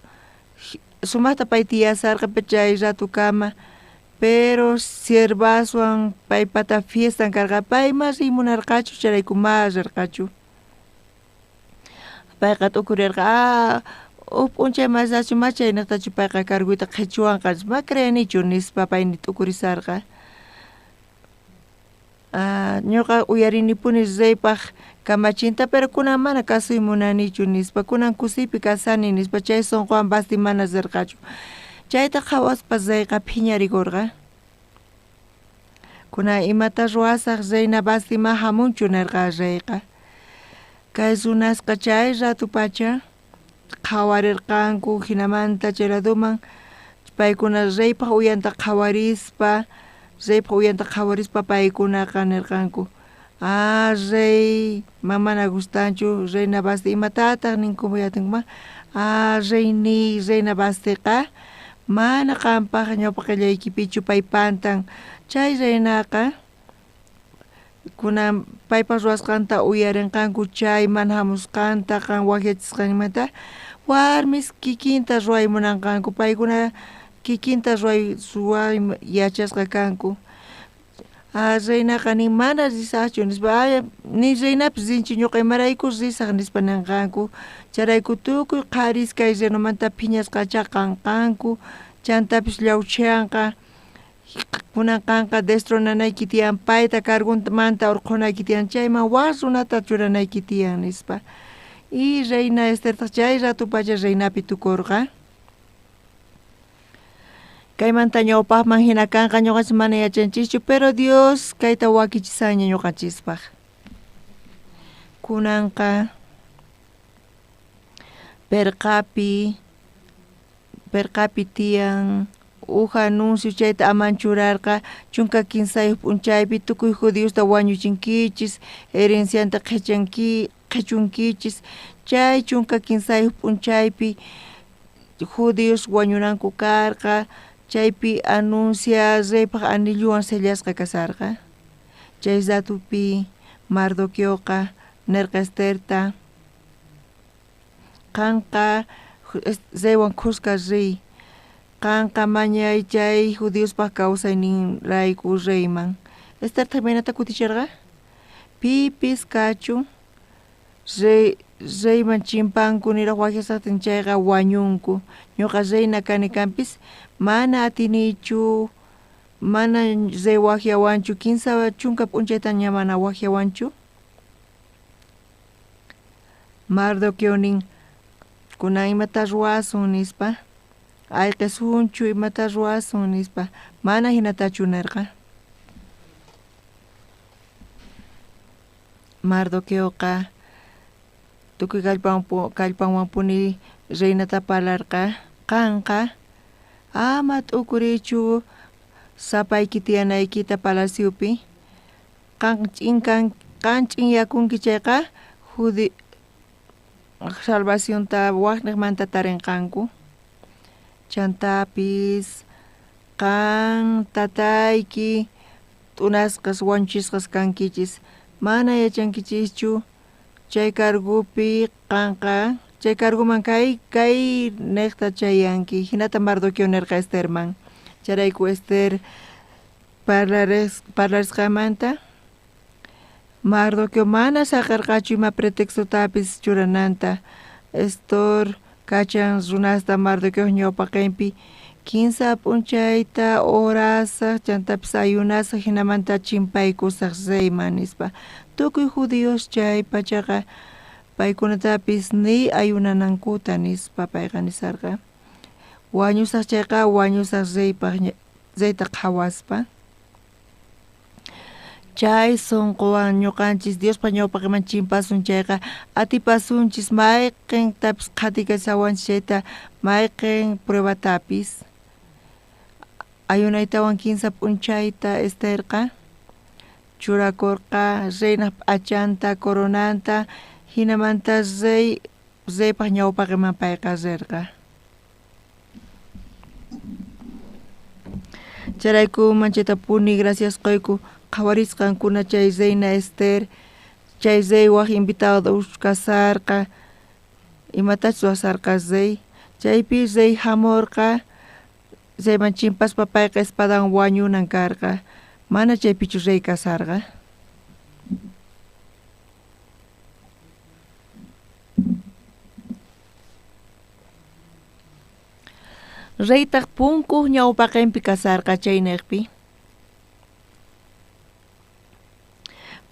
sumaqta pay tiyasarqa chay ratukama pero siervaswan paypata fiestan karqa pay masi munarqachu charayku mararqachu payqa t'ukurirqa p'unchay masachu machaynaqtachu payqa karguyta qhichwanqa ma creanichu nispa payni t'ukurisarqa ñuqa uyarinipuni reypaq kamachinta pero kunan mana kasuy munanichu nispa kunan kusipi kasani nispa chay sunquwan Basti mana rirqachu chayta qhawaspa reyqa phiñarikurqa kunan imata ruwasaq reyna Basti ma hamunchu nirqa reyqa kay runasqa chay ratupacha qhawarirqanku hinamanta chay laduman paykuna reypaq uyanta qhawarispa paykunaqa nirqanku rey mana gustanchu reyna Basti imatataq ninkuyatinman reyna Bastiqa mana qampaq ñawpa qillaykipichu pay pantan chay reynaqa kunan paypaq ruwasqanta uyarinqanku chay mana hamusqanta qan wakyachisqanmanta warmis kikinta ruway munanqanku paykuna kikinta ruway yachasqa kanku reynaqa ni mana risaqchu nispa ni reynapis rinchu ñuqa imarayku risaq nispa ninqanku charayku tukuy qharis kay renumanta phiñasqacha qanqanku chantapis llawchianqa kunanqanqa destronanayki tiyan payta cargumanta urqunayki tiyan chayman waq runata churanayki tiyan nispa y Reina Estertaq chay ratupacha reynapi tukurqa kaymanta ñawpaqman hina kanqa ñuqanchis mana yachanchischu pero Dios kayta wakichisaña ñuqanchispaq kunanqa perqapi tiyan anuncio chayta amanchurarqa chunka kinsayuq p'unchaypi tukuy judiosta wañuchinkichis herencianta qhechunkichis chay chunka kinsayuq p'unchaypi judíos wañunanku karqa chaypi anuncia reypaq anilluwan sellasqa kasarqa chay ratupi Mardoqueoqa nirqa Esterta qanqa reywan qusqa riy qanqa mañay chay judiospaq kawsayninrayku reyman Esterta maynata kuticharqa pipis kachu reyman chimpanku niraq wakyasaqtin chayqa wañunku ñuqa reyna kani kanpis mana atinichu mana rey wakyawanchu kinsa chunka p'unchayta ña mana wakyawanchu Mardoqueo nin kunan imata ruwasun nispa ayqisunchu imata ruwasun nispa mana hinatachu nirqa Mardoqueoqa tukuy kallpanwanpuni reynata parlarqa qanqa ama t'ukurichu sapayki tiyanaykita palaciopi qanch'in yakunki chayqa salvacionta waqniqmanta tarinqanku chantapis qan tatayki t'unasqas wañuchisqas kankichis mana yachankichischu chay cargupi qanqa chay carguman kay nekta chayanki hinata Mardoqueo nerqa Esterman charayku Ester parlaresqamanta Mardoqueo mana saqarqachu ima pretextotapis churananta Estor kachan runasta Mardoqueo ñawpaqinpi 15 p'unchayta horasa chantapis ayunasa hinamanta chimpaykusaq reyman nispa tukuy judíos chay pachaqa paykunatapis ni ayunanankuta nispa payqa nisarqa wañusaq chayqa wañusaq reyta qhawaspa chay sunquwan ñuqanchis Diospa ñawpaqman chimpasun chayqa atipasunchis mayqintapis qhatikaysawanchis chayta mayqin pruebatapis ayunaytawan 15 p'unchayta Esterqa churakurqa reynaq p'achanta coronanta hinamanta reypaq ñawpaqiman payqa rirqa charaykuman chayta puni gracias quyku qhawarisqankuna chay reina Ester chay rey waq invitado kasarqa imatachus wasarqa rey chaypi rey hamurqa reyman chimpaspa payqa espadan wañunan karqa mana chaypichu rey kasarqa reytaq punkuq ñawpaqinpi kasarqa chaynaqpi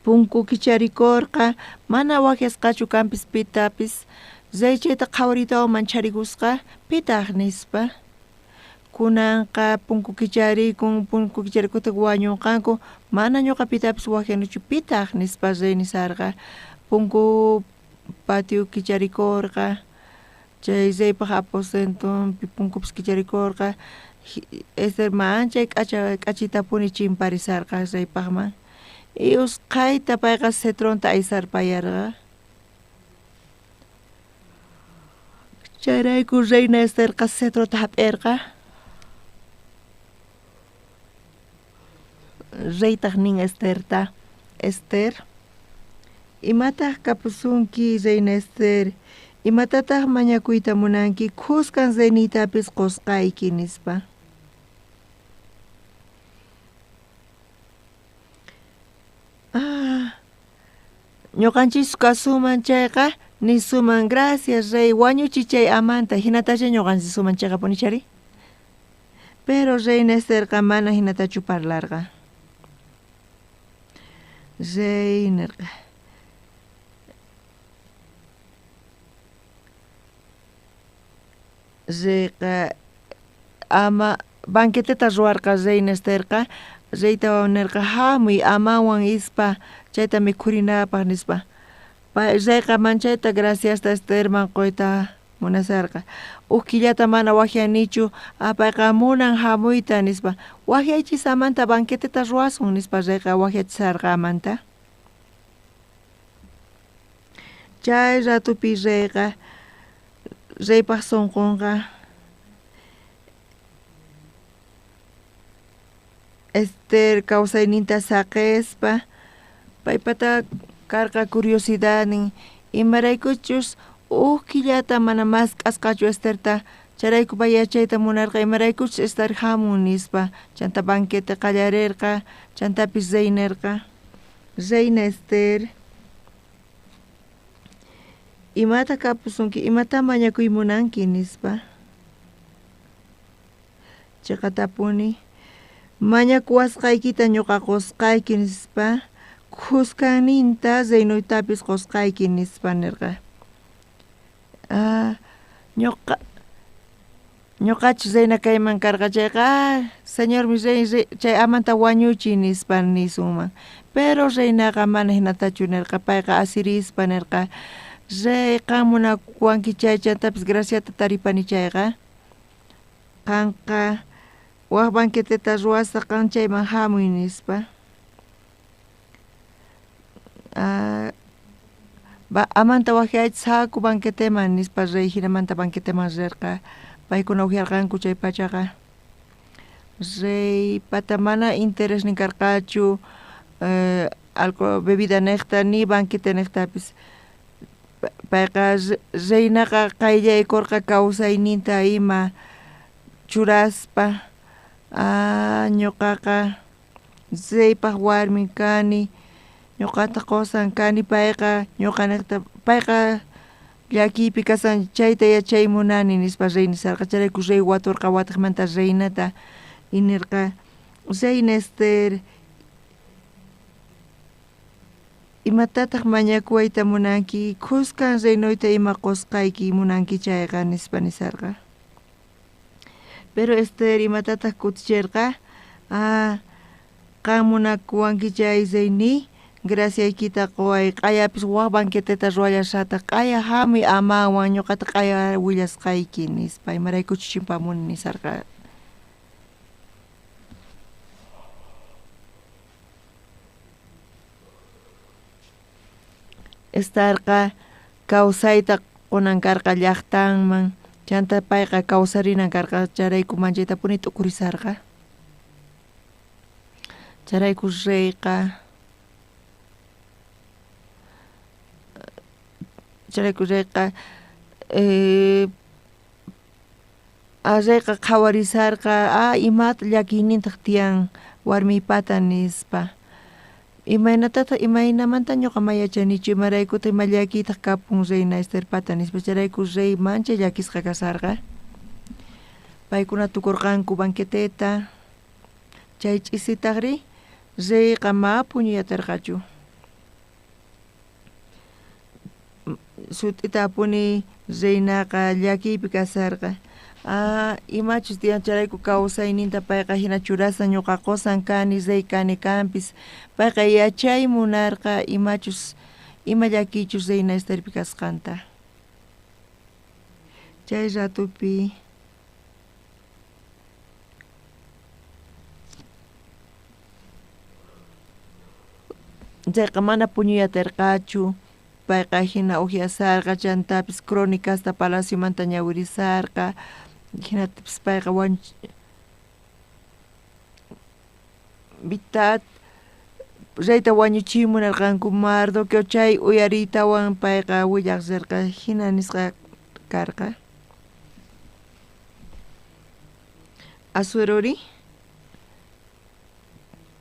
punku kicharikurqa mana wakiasqachu kanpis pitapis rey chayta qhawaritawan charikusqa pitaq nispa kunanqa punku kicharikuta wañunqanku mana ñuqa pitapis wakianuchu pitaq nispa rey nisarqa punku patio kicharikurqa chay reypaq aposentopi punkupis kicharikurqa Esterman chay k'achita puni chimparisarqa reypaqman y usqayta payqa cetronta aysarpayarqa chayrayku reina Esterqa cetronta hap'irqa reytaq nin Ester imataq kapusunki reina Ester imatataq mañakuyta munanki qusqan reynitapis qusqayki nispa ñuqanchis kasuman chayqa nisuman gracias rey wañuchiy chay amanta hinatacha ñuqanchis suman chayqa punichari pero reina Esterqa mana hinatachu parlarqa rey nirqa reyqa ama banqueteta ruwarqa reina Esterqa reytawan nirqa hamuy amawan ispa chayta mikhurinapaq nispa reyqa manchayta graciasta Esterman qoyta munasarqa killata mana wakyanichu payqa munan hamuyta nispa wakyaychis amanta banqueteta ruwasun nispa reyqa wakyachisarqa amanta chay ratupi reyqa reypaq sunqunqa Ester kawsayninta saqespa paypata karqa curiosidad nin imaraykuchus killata mana mas k'asqachu Esterta charayku pay yachayta munarqa imaraykuchus Ester hamun nispa chanta banquete qallarirqa chantapis reynirqa reina Ester imata kapusunki imata mañakuy munanki nispa chayqa tapuni mañakuwasqaykita ñuqa qusqayki nispa qusqanninta reynuytapis qusqayki nispa nirqa ñuqachis reyna kayman karqa chayqa señor mi rey chay amanta wañuchiy nispa nisunman pero reynaqa mana hinatachu nirqa payqa asirispa nirqa rey qan munawanki chay chantapis graciata taripani chayqa qanqa waq banqueteta ruwasqa qan chayman hamuy nispa amanta wakyaychis haku banqueteman nispa rey hinamanta banqueteman rirqa paykuna uhyarqanku chay pachaqa rey pata mana interés nin karqachu alcohol bebida niqta ni banquete niqtapis payqa reynaqa qayllaykurqa kawsayninta ima churaspa ñuqaqa zeypaq warmi kani ñuqata qosan kani payqa ñuqaniqta payqa llakiypi kasan chayta yachaymunani nispa reynisarqa charayku rey waturqa wataqmanta reynata inirqa Reina Ester imatataq mañakuwayta munanki qusqan reynuyta ima qusqayki munanki chayqa nispa nisarqa pero Ester imatataq kutichirqa qan munakuwanki chay reyni graciaykita quway q'ayapis waq banqueteta ruwallashata q'aya hami amawan ñuqata q'aya willasqayki nispa imaraykuchus chimpamuni nisarqa Estarqa kawsayta qunankarqa llaqtanman chanta payqa kawsarinan karqa charayku manchayta puni t'ukurisarqa charayku reyqa reyqa qhawarisarqa imata llakiynintaq tiyan warmipata nispa imaynamanta ñuqa mayachanichu imaraykuta ima llakiytaq kapun Reina Esterpata nispa charayku rey mancha llakisqa kasarqa paykuna tukurqanku banqueteta chay ch'isitaqri reyqa ma puñuyatarqachu sut'ita apuni reynaqa llakiypi kasarqa imachus tiyan charayku kawsayninta payqa hina churasan ñuqa qosan kani rey kani kanpis payqa yachay munarqa imachus ima llakichus Reina Esterpi kasqanta chay ratupi chayqa mana puñuyatarqachu payqa hina uhyasarqa chantapis crónicasta palaciomanta ñawirisarqa hinatapis payqa bitat reyta wañuchimunarqanku Mardoqueo chay uyaritawan payqa willaqsirqa hina nisqa karqa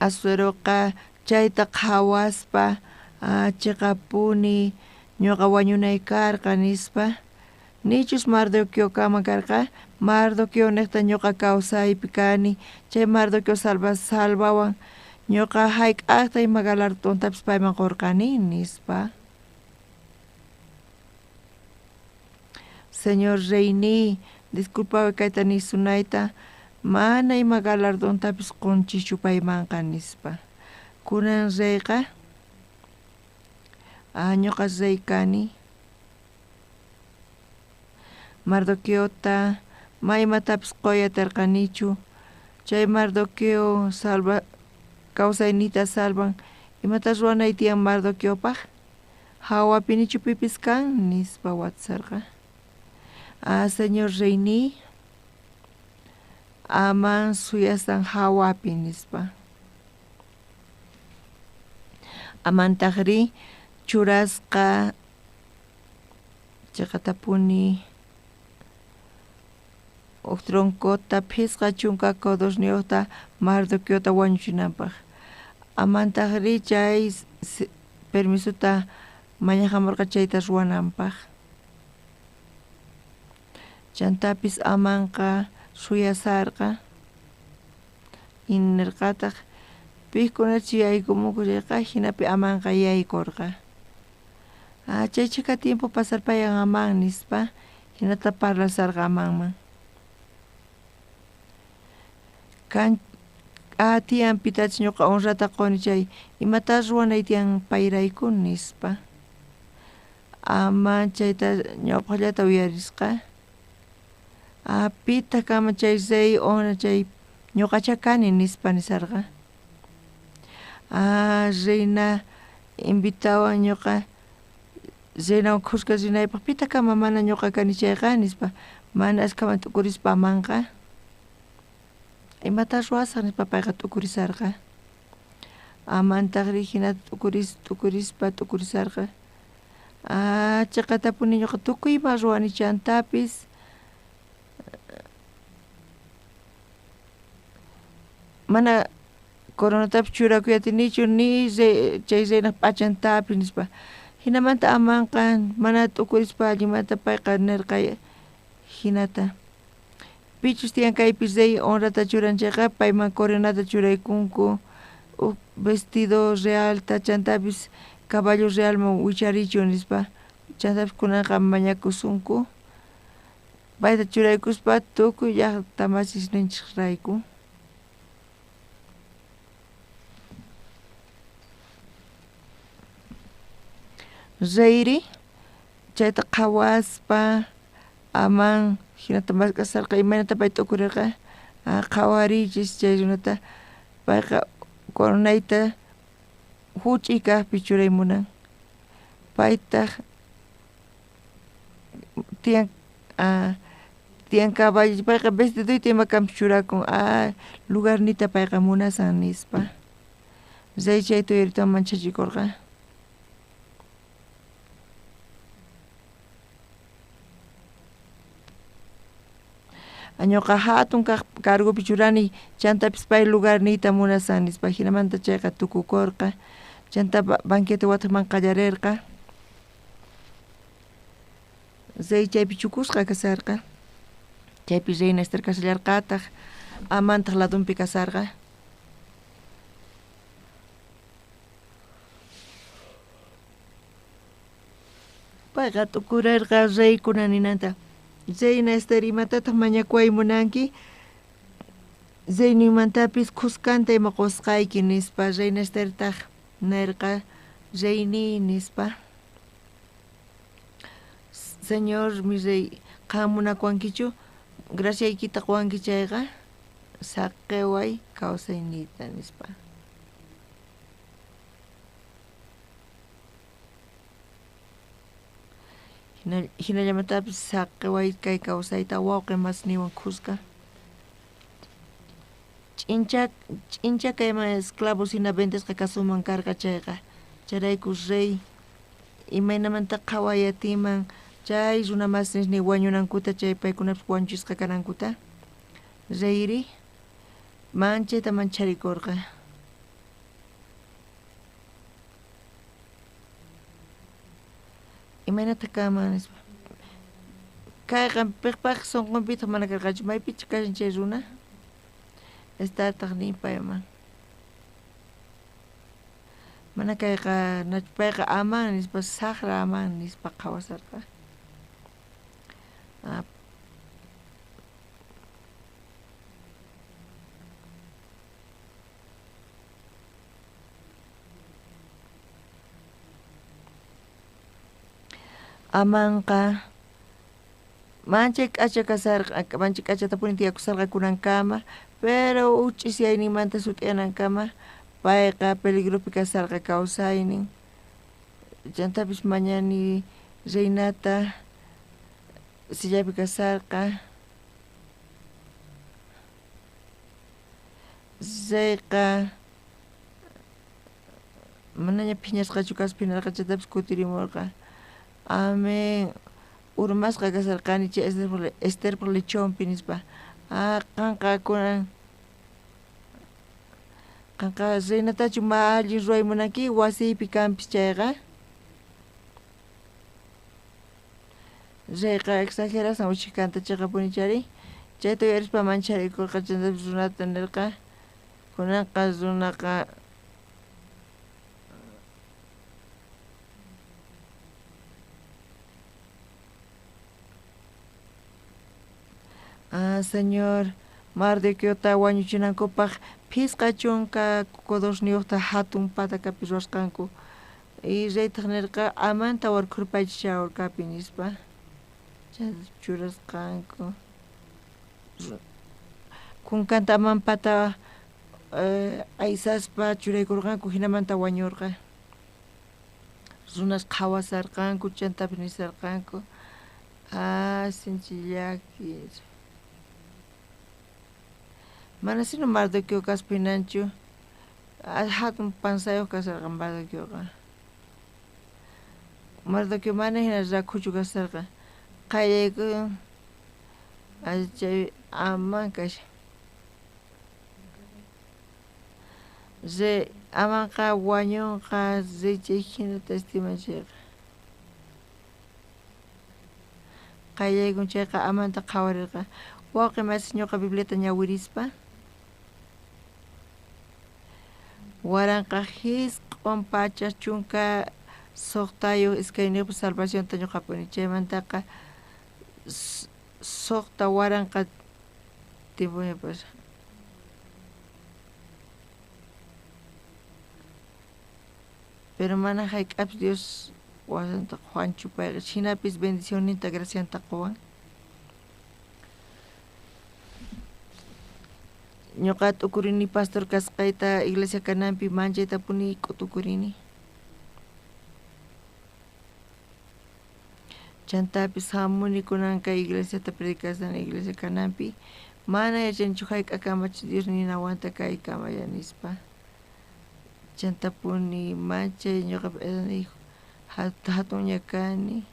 Asueroqa chayta qhawaspa chiqapuni ñuqa wañunay karqa nispa nichus Mardoqueo kama karqa Mardoqueo niqta ñuqa kawsaypi kani chay Mardoqueo salvawan ñuqa hayk'aqta ima galardontapas payman qurqani nispa Señor Reyni disculpawe kayta nisunayta mana ima galardontapis qunchichu paymanqa nispa kunan reyqa ñuqa rey kani Mardoqueota maymatapis qoyatarqanichu chay Mardoqueo kawsaynita salvan imata ruwanay tiyan Mardoqueopaq hawapi nichu pipis kan nispa watasarqa Señor Reyni aman suyasan hawapi nispa amantaqri churasqa chaqatapuni troncota phisqa chunka kodosniyoqta Mardoqueota wañuchinanpaq amantaqri chay permisuta mañahamurqa chayta ruwananpaq chantapis amanqa suyasarqa inirqataq pihkunachi yaykumukurqa hinapi amanqa yaykurqa chay chika tiempo pasarpayan aman nispa hinata parlasarqa amanman kan tiyan pitach ñuqa honrata quni chay imata ruwanay tiyan payrayku nispa ama chayta ñawpaqllata uyarisqa pita kama chay rey ona chay ñuqacha kani nispa nisarqa reina invitawan ñuqa reina qusqa rinaypaq pita kama mana ñuqa kani chayqa nispa mana ashkaman tukurispa amanqa imata ruwasaq nispa payqa tukurisarqa amantaqri hina tukurispa tukurisarqa Chaqatapuni ñuqa tukuyma ruwani chantapis mana coronatapi churakuyatinichu ni chay reynaq p'achantapis nispa hinamanta amanqa mana t'ukurispa allimanta payqa nirqay hinata pichus tiyan kaypis rey honrata churanchayqa payman coronata churaykunku vestido realta chantapis caballo realman wicharichu nispa chantapis kunanqa mañakusunku payta churaykuspa tukuy llaqta masisninchik rayku reyri chayta qhawaspa aman hinata maskasarqa imaynata pay t'ukurirqa qhawarichis chay runata payqa coronayta huch'uy kaqpi churaymunan paytaq tiyan caballo payqa vestiduyta imakanpis churakun lugarnita payqa munasan nispa rey chay tuyurita manchachikurqa ñuqa hatun cargopi churani chantapis pay lugarniyta munasan nispa hinamanta chayqa tukukurqa chanta banquete wataqman qallarirqa rey chaypi chukusqa kasarqa chaypi reina Ester kasallarqataq amantaq ladunpi kasarqa payqa tukurirqa reykuna ninanta Reina Ester imatataq mañakuwaymunanki Reynimantapis kuskanta ima qusqayki nispa Reina Estertaq nirqa reyni nispa Señor mi rey qam munakuankichu graciaykita quwanki chayqa saqeway kawsaynita nispa hinallamatapis saqeway kay kawsayta wawqi masniwan qusqa ch'incha kayman esclavos hina vendesqa kasuman karqa chayqa charayku rey imaynamanta qhawayatiman chay runa masisni wañunankuta chay paykunapis wañuchisqa kanankuta reyri manchayta mancharikurqa imaynata kama nispa kayqa piqpaq sunqunpitaq mana karqachu maypichá kashan chay runa estartaq nin payman mana kayqa payqa aman nispa saqra aman nispa qhawasarqa amanqa mancha k'acha kasarqa mancha k'achata puni tiyakusarqa kunankama pero uch'isyaynimanta sut'yanankama payqa peligrupi kasarqa kawsaynin chantapis mañani reynata sillapi kasarqa reyqa manaña phiñasqachu kaspinarqa chantapis kutirimurqa amén urmasqa kasarqani chay Esterpaq lechonpi nispa qanqa kunan qanqa reynatachu ma allin ruwaymunanki wasiypi kanpis chayqa reyqa exagerasan uchiykanta chayqa punichari chayta uyarispa manchariykurqa chantapis runata nirqa kunanqa runaqa señor mar de Quillota wañuchinankupaq phisqa chunka codorniyoqta hatun patakapi ruwasqanku y reytaq nirqa amanta warkhurpaychik chay awrkapi nispa chay churasqanku kunkanta aman pata aysaspa churaykurqanku hinamanta wañurqa runas qhawasarqanku chantapi nisarqanku sinchillaki mana sino mar de Quillota kaspinanchu hatun pansayuq kasarqa mar de Quillota Mardoqueo mana hina rakuchu kasarqa qayayku chay amankash re amanqa wañunqa richay hinata estimachayqa qayaykun chayqa amanta qhawarirqa wawqi masi ñuqa Bibliata ñawirispa waranqa hisq'wan pacha chunka suqtayuq iskayniqpi salvacionta ñuqapuni chaymantaqa suqta waranqa timpuñapas pero mana hayk'apis Dios wasanta Juanchu payqa hinapis bendicionninta gracianta quwan ñuqa t'ukurini pastor kasqayta iglesia kananpi manchayta puni k'utukurini chantapis hamuni kunanqa iglesiata predikasana iglesia kananpi mana yachanchu hayk'akamachu Dios ninawanta kaykamaya nispa chantapuni manchay ñuqapi edaniq hatun kani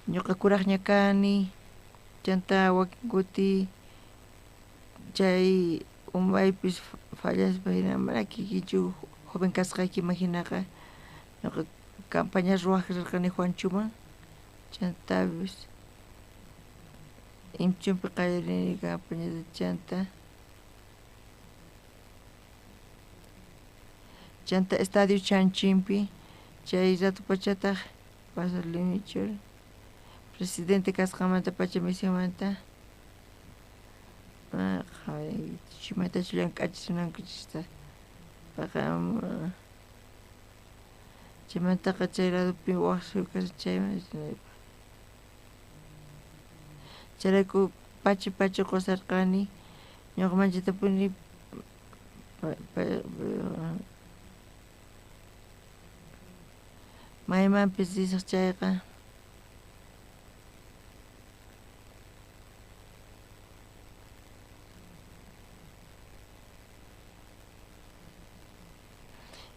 ñuqa kuraqña kani chanta wakin kuti chay umaypis fallaspa hina mana kikichu joven kasqaykiman hinaqa ñuqa campaña ruwaq rirqani Juanchuman chantapis inchunpi qayarini campañata chanta estadio Chanchinpi chay rato pachataq Pastor Limichur presidente kasqamanta pacha misionmanta chimatachu llank'achismunankuchista chaymantaqa chay ladopi waqsuykas chayman chayrayku pacha qusarqani ñuqa manchaytapuni maymanpis risaq chayqa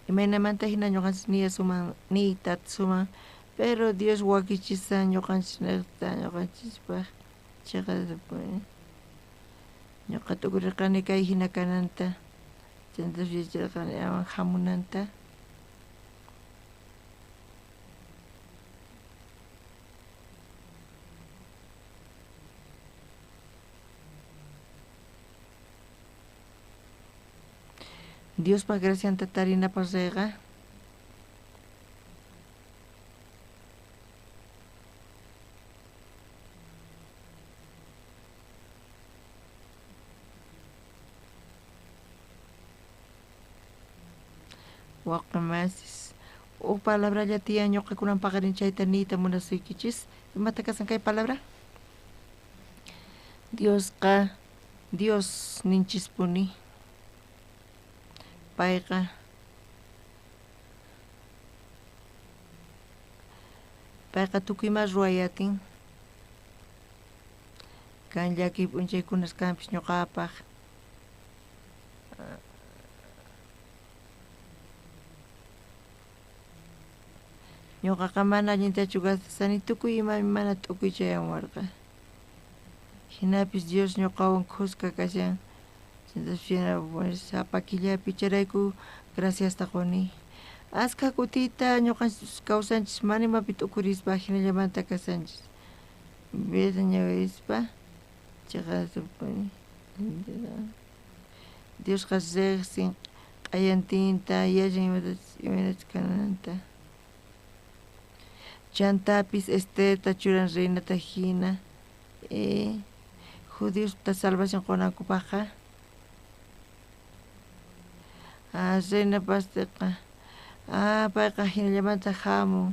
imaynamanta hina ñuqanchis niytata suman pero Dios wakichisan ñuqanchikta ñuqanchispaq chayqa ñuqa tukurirqani kay hina kananta chaytapish yacharqani ama hamunanta Diospa gracianta tarinapas reyqa waqmasis palabra tiyan ñuqakunan paqarin chayta niyta munasuykichis imata kasan kay palabra Dios ninchispuni payqa tukuyma ruwayatin kan llaki p'unchaykunas kanpis ñuqapaq ñuqaqa mana allintachu gastasani tukuy imami mana t'ukuy chayawarqa hinapis Dios ñuqawan qusqa kashan sapa killapi charayku graciasta quni askha kutita ñuqanchis kawsanchis mana imapi t'ukurispa hinallamanta kasanchis vida ñawirispa chayqa Diosqa riqsin q'ayantinta yallan imanachis kananta chantapis Estherta churan reynata hina judiosta salvación qunakupaqqa reina pastiqa payqa hinallamanta hamun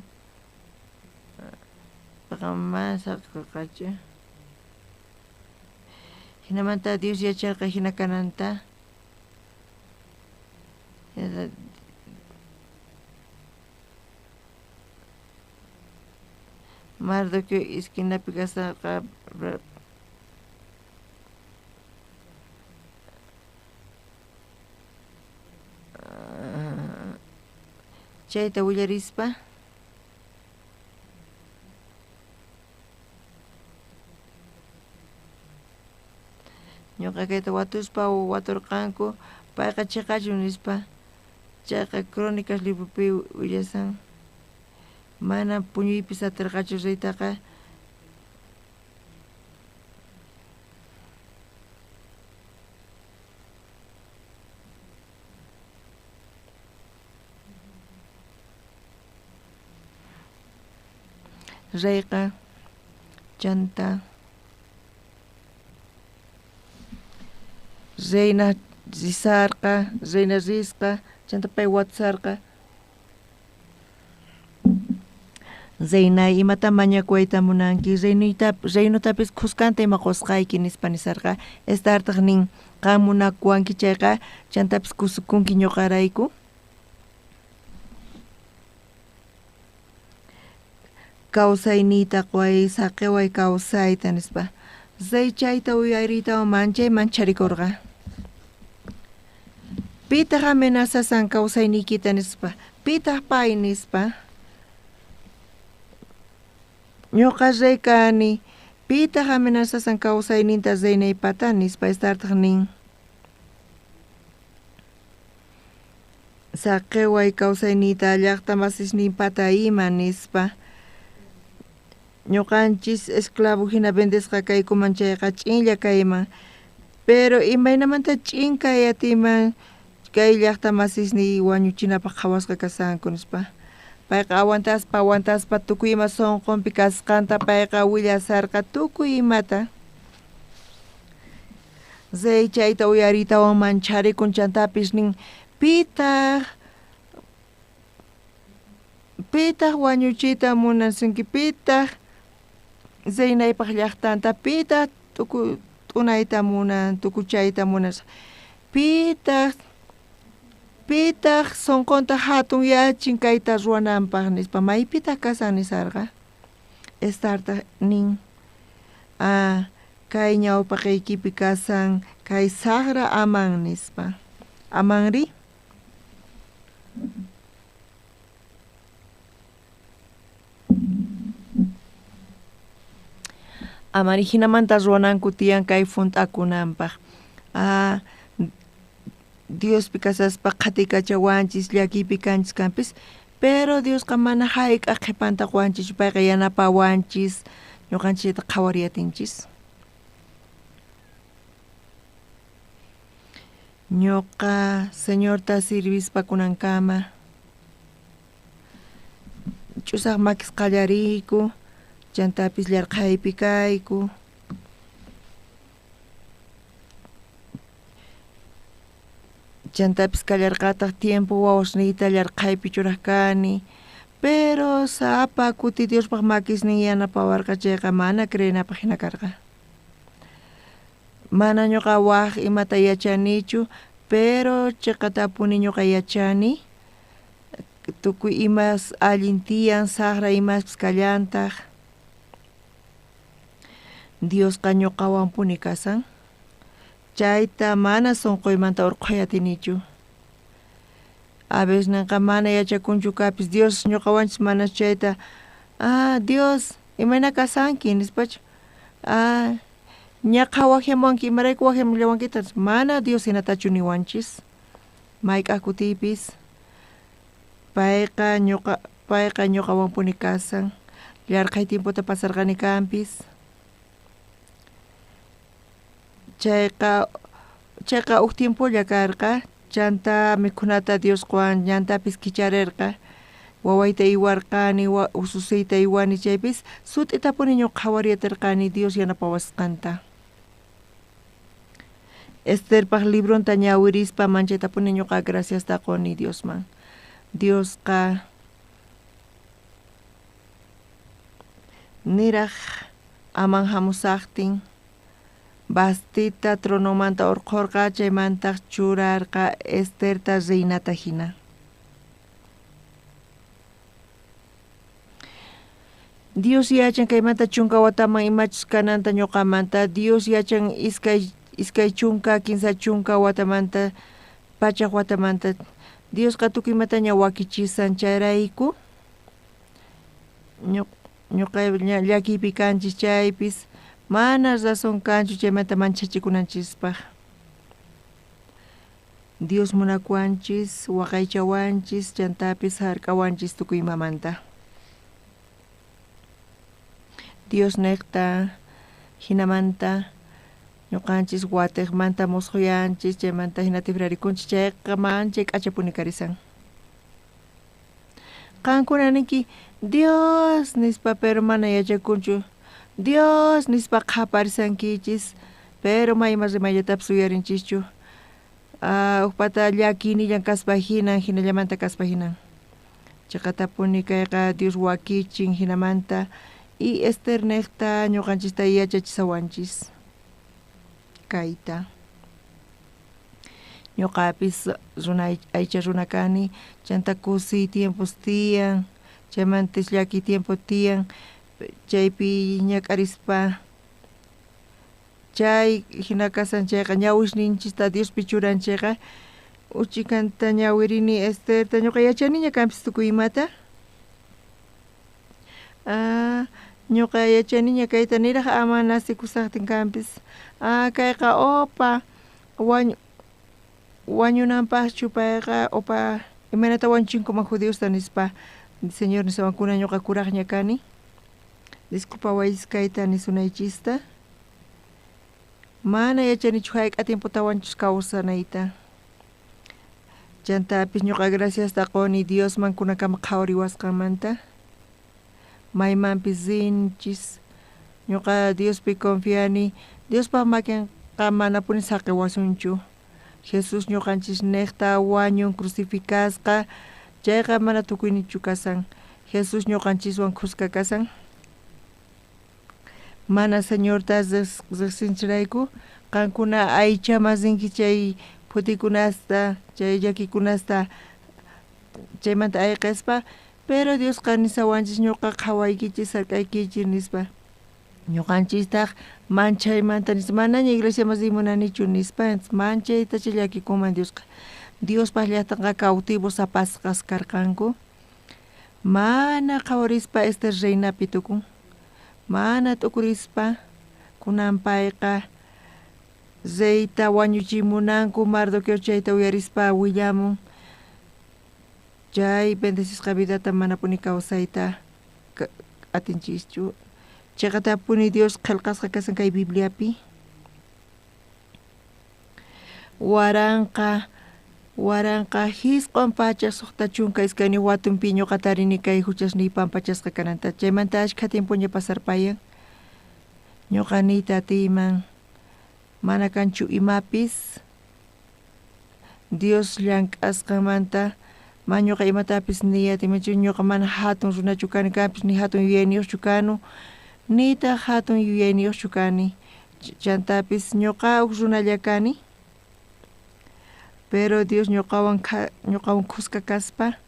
payqa mana saqirqachu hinamanta Dios yacharqa hina kananta Mardoqueo iskinapi kasarqa chayta willarispa ñuqa kayta watuspa waturqanku payqa chiqachun nispa chayqa crónicas libropi willasan mana puñuypis atirqachu riytaqa reyqa chanta Reina risarqa Reina risqa chanta pay watusarqa Reina imata mañakuayta munanki Reynutapis qusqanta ima qusqayki nispa nisarqa estartaq nin qan munakuwanki chayqa chantapis kusukunki ñuqarayku kawsayniyta quway saqiway kawsayta nispa Zay chayta uyariytawan manchayman charikurqa pitaq amenazasan kawsayniykita nispa pitaq pay nispa ñuqa riykani pitaq amenazasan kawsayninta riynaypata nispa estartaq nin saqiway kawsayniyta llaqta masisninpata ima nispa ñuqanchis esclavo hina vendesqa kaykuman chayqa ch'inlla kayman pero imaynamanta ch'inkayatiman kay llaqta masisniy wañuchinapaq qhawasqa kasanku nispa payqa awantaspa tukuy ima sunqunpi kasqanta payqa willasarqa tukuy imata Zay chayta uyariytawan mancharikun chantapis nin pitaq wañuchiyta munansinki pitaq Zeynaypaq llaqtanta pitaq t'unayta munan tukuchayta munas pitaq sunqunta hatun yachin kayta ruwananpaq nispa maypitaq kasan nisarqa estartaq nin kay ñawpaqaykipi kasan kay saqra aman nispa amanri amari hinamanta ruwananku tiyan kay funt'akunanpaq Diospi kasaspa qhatikachawanchis llakiypi kanchis kanpis pero Diosqa mana hayk'aq qhipanta quwanchis payqa yanapawanchis ñuqanchista qhawariyatinchis ñuqa señorta sirvispa kunankama ch'usaq makis qallariyku chantapis llarqaypi kayku chantapis kallarqataq tiempo wawasniyta llarqaypi churajkani pero sapa kuti Diospaq makisnin yanapawarqa chayqa mana creynapaq hina karqa mana ñuqa waq imata yachanichu pero chayqa tapuni ñuqa yachani tukuy imas allin tiyan saqra imaspis kallantaq Diosqa ñuqawanpuni kasan chayta mana sunquymanta urquyatinichu a veces nanqa mana yachakunchu kapis Dios ñuqawanchis mana chayta Dios imayna kasanki nispachu ñaqa waqhamunki imarayku waqhamullawankitas mana Dios hinatachu niwanchis mayqa kutiypis payqa ñuqawanpuni kasan llarqay tiemputa pasarqani kanpis chayqa huk tiempolla karqa chanta mikhunata Dios qwan ñantapis kicharirqa wawayta iwarqani ususiyta iwani chaypis sut'itapuni ñuqa qhawariyatirqani Dios yanapawasqanta Esterpaq libronta ñawirispa manchaytapuni ñuqa graciasta quni Diosman Diosqa niraq aman hamusaqtin bastita tronomanta urqurqa chaymantaq churarqa Esterta reynata hina Dios yachan kaymanta chunka wataman imachus kananta ñuqamanta Dios yachan iskay chunka kinsa chunka watamanta pachaq watamanta Dios katukuymanta ña wakichisan chayrayku ñuqa llakipi kanchis chaypis mana razón kanchu chaymanta manchachikunanchispaq. Dios munakuanchis waqaychawanchis chantapis hark'awanchis tukuy imamanta. Dios niqta hinamanta ñuqanchis watiqmanta musquyanchis chaymanta hina tifrarikunchis chayqa manchay k'achapuni karisan. Qankuna ninki Dios nispa pero mana yachakunchu. Dios nispa qhaparisankichis pero mayma rimayllatapas uyarinchikchu. Ukpata llakinillan kaspa hinan hinallamanta kaspa hinan. Chayqa tapuni kayqa Dios wakichin hinamanta y Esther niqta ñuqanchista yachachisawanchis. Kayta. Ñuqapis runa aycha runa kani chanta kusi tiempos tiyan chaymantis llaki tiempo tiyan chaypi ñakarispa chay hina kasan chayqa ñawishninchista Diospi churanchayqa uchikanta ñawirini Estherta ñuqa yachaniña kanpis tukuy imata. Ñuqa yachaniña kayta niraq ama nasikusaqtin kanpis kayqa opa wañunanpaqchu payqa opa imanata wañuchinkuman judiosta nispa Señor nisawankuna ñuqa kuraqña kani. Disculpawaychis kayta nisunaychista. Mana yachanichu hayk'a tiempota wañuchish kawsanayta. Chantapis ñuqa graciasta quni Diosman kunakama qhawriwasqanmanta. Maymanpis rinchis ñuqa Diospi confiani. Diospa makinqa manapuni saqiwasunchu. Jesus ñuqanchis niqta wañun crucificasqa chayqa mana tukuynichu kasan. Jesus ñuqanchiswan qusqa kasan. Mana Señorta riqsinchirayku qankuna aycha masinki chay putikunasta chay llakikunasta chaymanta ayqispa pero Diosqa nisawanchis ñuqa qhawaykichis sark'aykichis nispa ñuqanchistaq manchaymanta nispa manaña iglesia mas munanichu nispa manchayta chay llakikuman Diosqa. Diospaq llaqtaqa cautivos apasqas karqanku. Mana qhawarispa este reynapi tukun. Mana tukurispa kunan payqa reyta wañuchimunanku Mardoqueo chayta uyarispa willamun. Chay bendecishqa vidata manapuni kawsayta atinchikchu. Chayqa tapuni Dios qillqasqa kasan kay Bibliapi. Waranqa hisq'wan pacha suqta chunka iskayni watunpi ñuqa tarini kay huchasniypan pachasqa kananta. Chaymanta ashkha tiempoña pasarpayan. Ñuqaniyta atiyman mana kanchu imapis. Dios llank'asqanmanta ñuqa imatapis niyatimachu ñuqa mana hatun runachu kani kanpis ni hatun yuyayniyuqchu kanu nita hatun yuyayniyuqchu kani. Chantapis ñuqa uq runalla kani. Pero Dios ñuqawan qusqa kaspa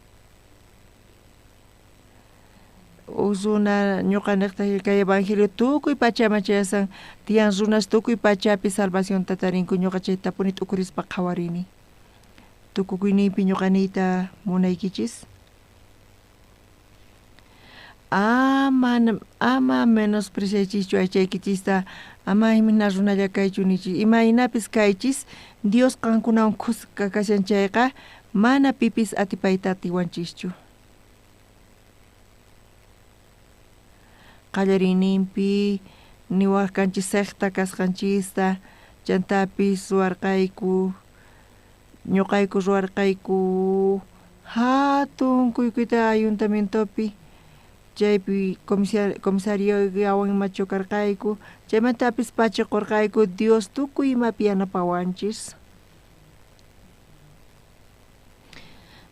runa ñuqa niqta kay evangelio tukuy pachaman chayasan tiyan runas tukuy pachapi salvación tatarinku ñuqa chay tapuni tukurispa qhawarini. Tukukuyninpi ñuqaniyta munaykichis. Ama menospreciaychischu aychaykichista ama hina runalla kaychu nichis imaynapis kaychis Dios qankunawan qusqa kashan chayqa mana pipis atipayta atiwanchischu. Qallariyninpi niwaqkanchis seqta kasqanchista chantapis ruwarqayku ñuqayku ruwarqayku hatun kuykuyta ayuntamientopi chaypi comisariowan imachu karqayku chaymantapis pachiqurqayku Dios tukuy imapi yanapawanchis.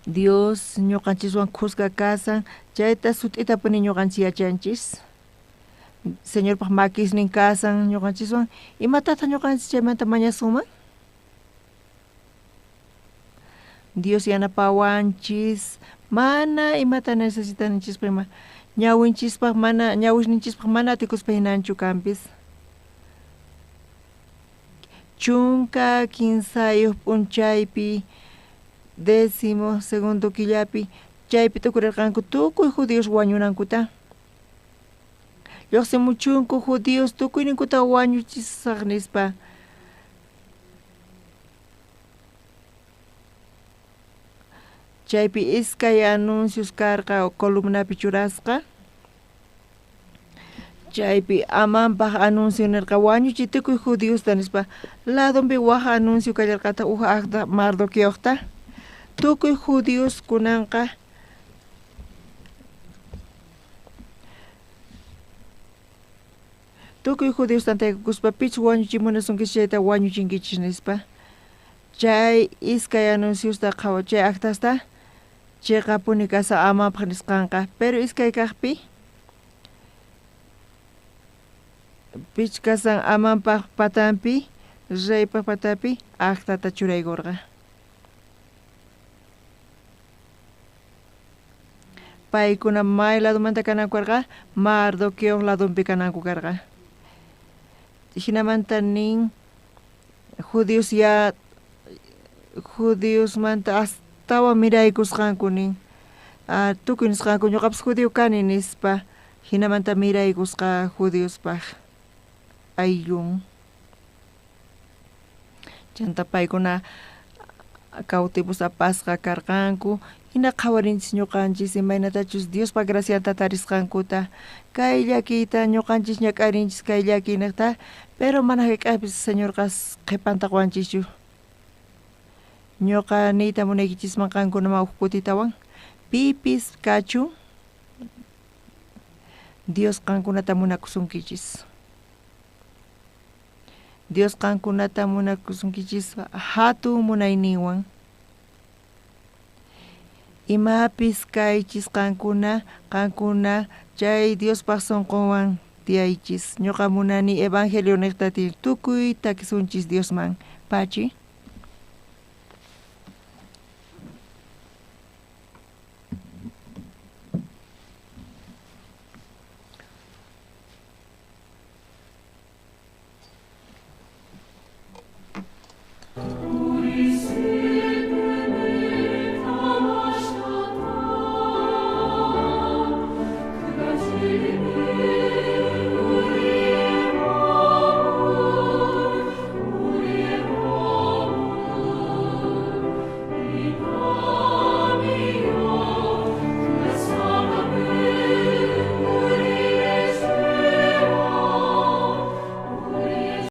Dios ñuqanchiswan qusqa kasan chayta sut'itapuni ñuqanchis yachanchis. Señorpaq makisnin kasan ñuqanchiswan imatataq ñuqanchis chaymanta mañasunman. Dios yanapawanchis mana imata necesitaninchispaq ima ñawinchispaq mana ñawishninchispaq mana atikuspa hinanchu kanpis. Chunka kinsayuq p'unchaypi 12º killapi chaypi tukurirqanku tukuy judíos wañunankuta. Lluqsimuchunku judíos tukuyninkuta wañuchisaq nispa. Chaypi iskay anuncios karqa columnapi churasqa. Chaypi amanpaq anuncio nirqa wañuchiy tukuy judíosta nispa ladonpi waq anuncio kallarqata akta Mardoqueoqta. Tukuy judíos kunanqa tukuy judíos tantaykuspa pichu wañuchimunasunkichis chayta wañuchinkichis nispa. Chay iskay anunciosta chay actasta chayqa puni kasa amanpaq nisqanqa pero iskay kaqpi pichkasan amanpaq patanpi reypaq patapi actata churaykurqa. Paykuna may ladomanta kananku karqa Mardoqueo ladonpi kananku karqa. Hinamanta nin Judíos manta astawan miraykusqanku nin tukuy nisqanku ñuqapas judío kani nispa hinamanta miraykusqa judíospaq ayllun. Chanta paykuna cautivos apasqa karqanku hina qhawarinchis ñuqanchis imaynatachus Diospa gracianta tarisqankuta kay llakiyta ñuqanchis ñak'arinchis kay llakinaqta pero mana hayk'aypis señorqas qhipanta wanchischu. Ñuqa niyta munaykichisman qankunama huk kutitawan pipis kachu Dios qankunata munakusunkichis. Dios qankunata munakusunkichis hatun munayninwan. Imapis kaychis qankuna chay Diospaq sunqunwan tiyaychis. Ñuqa munani evangelio niqtati tukuy takisunchis Diosman. Pachi.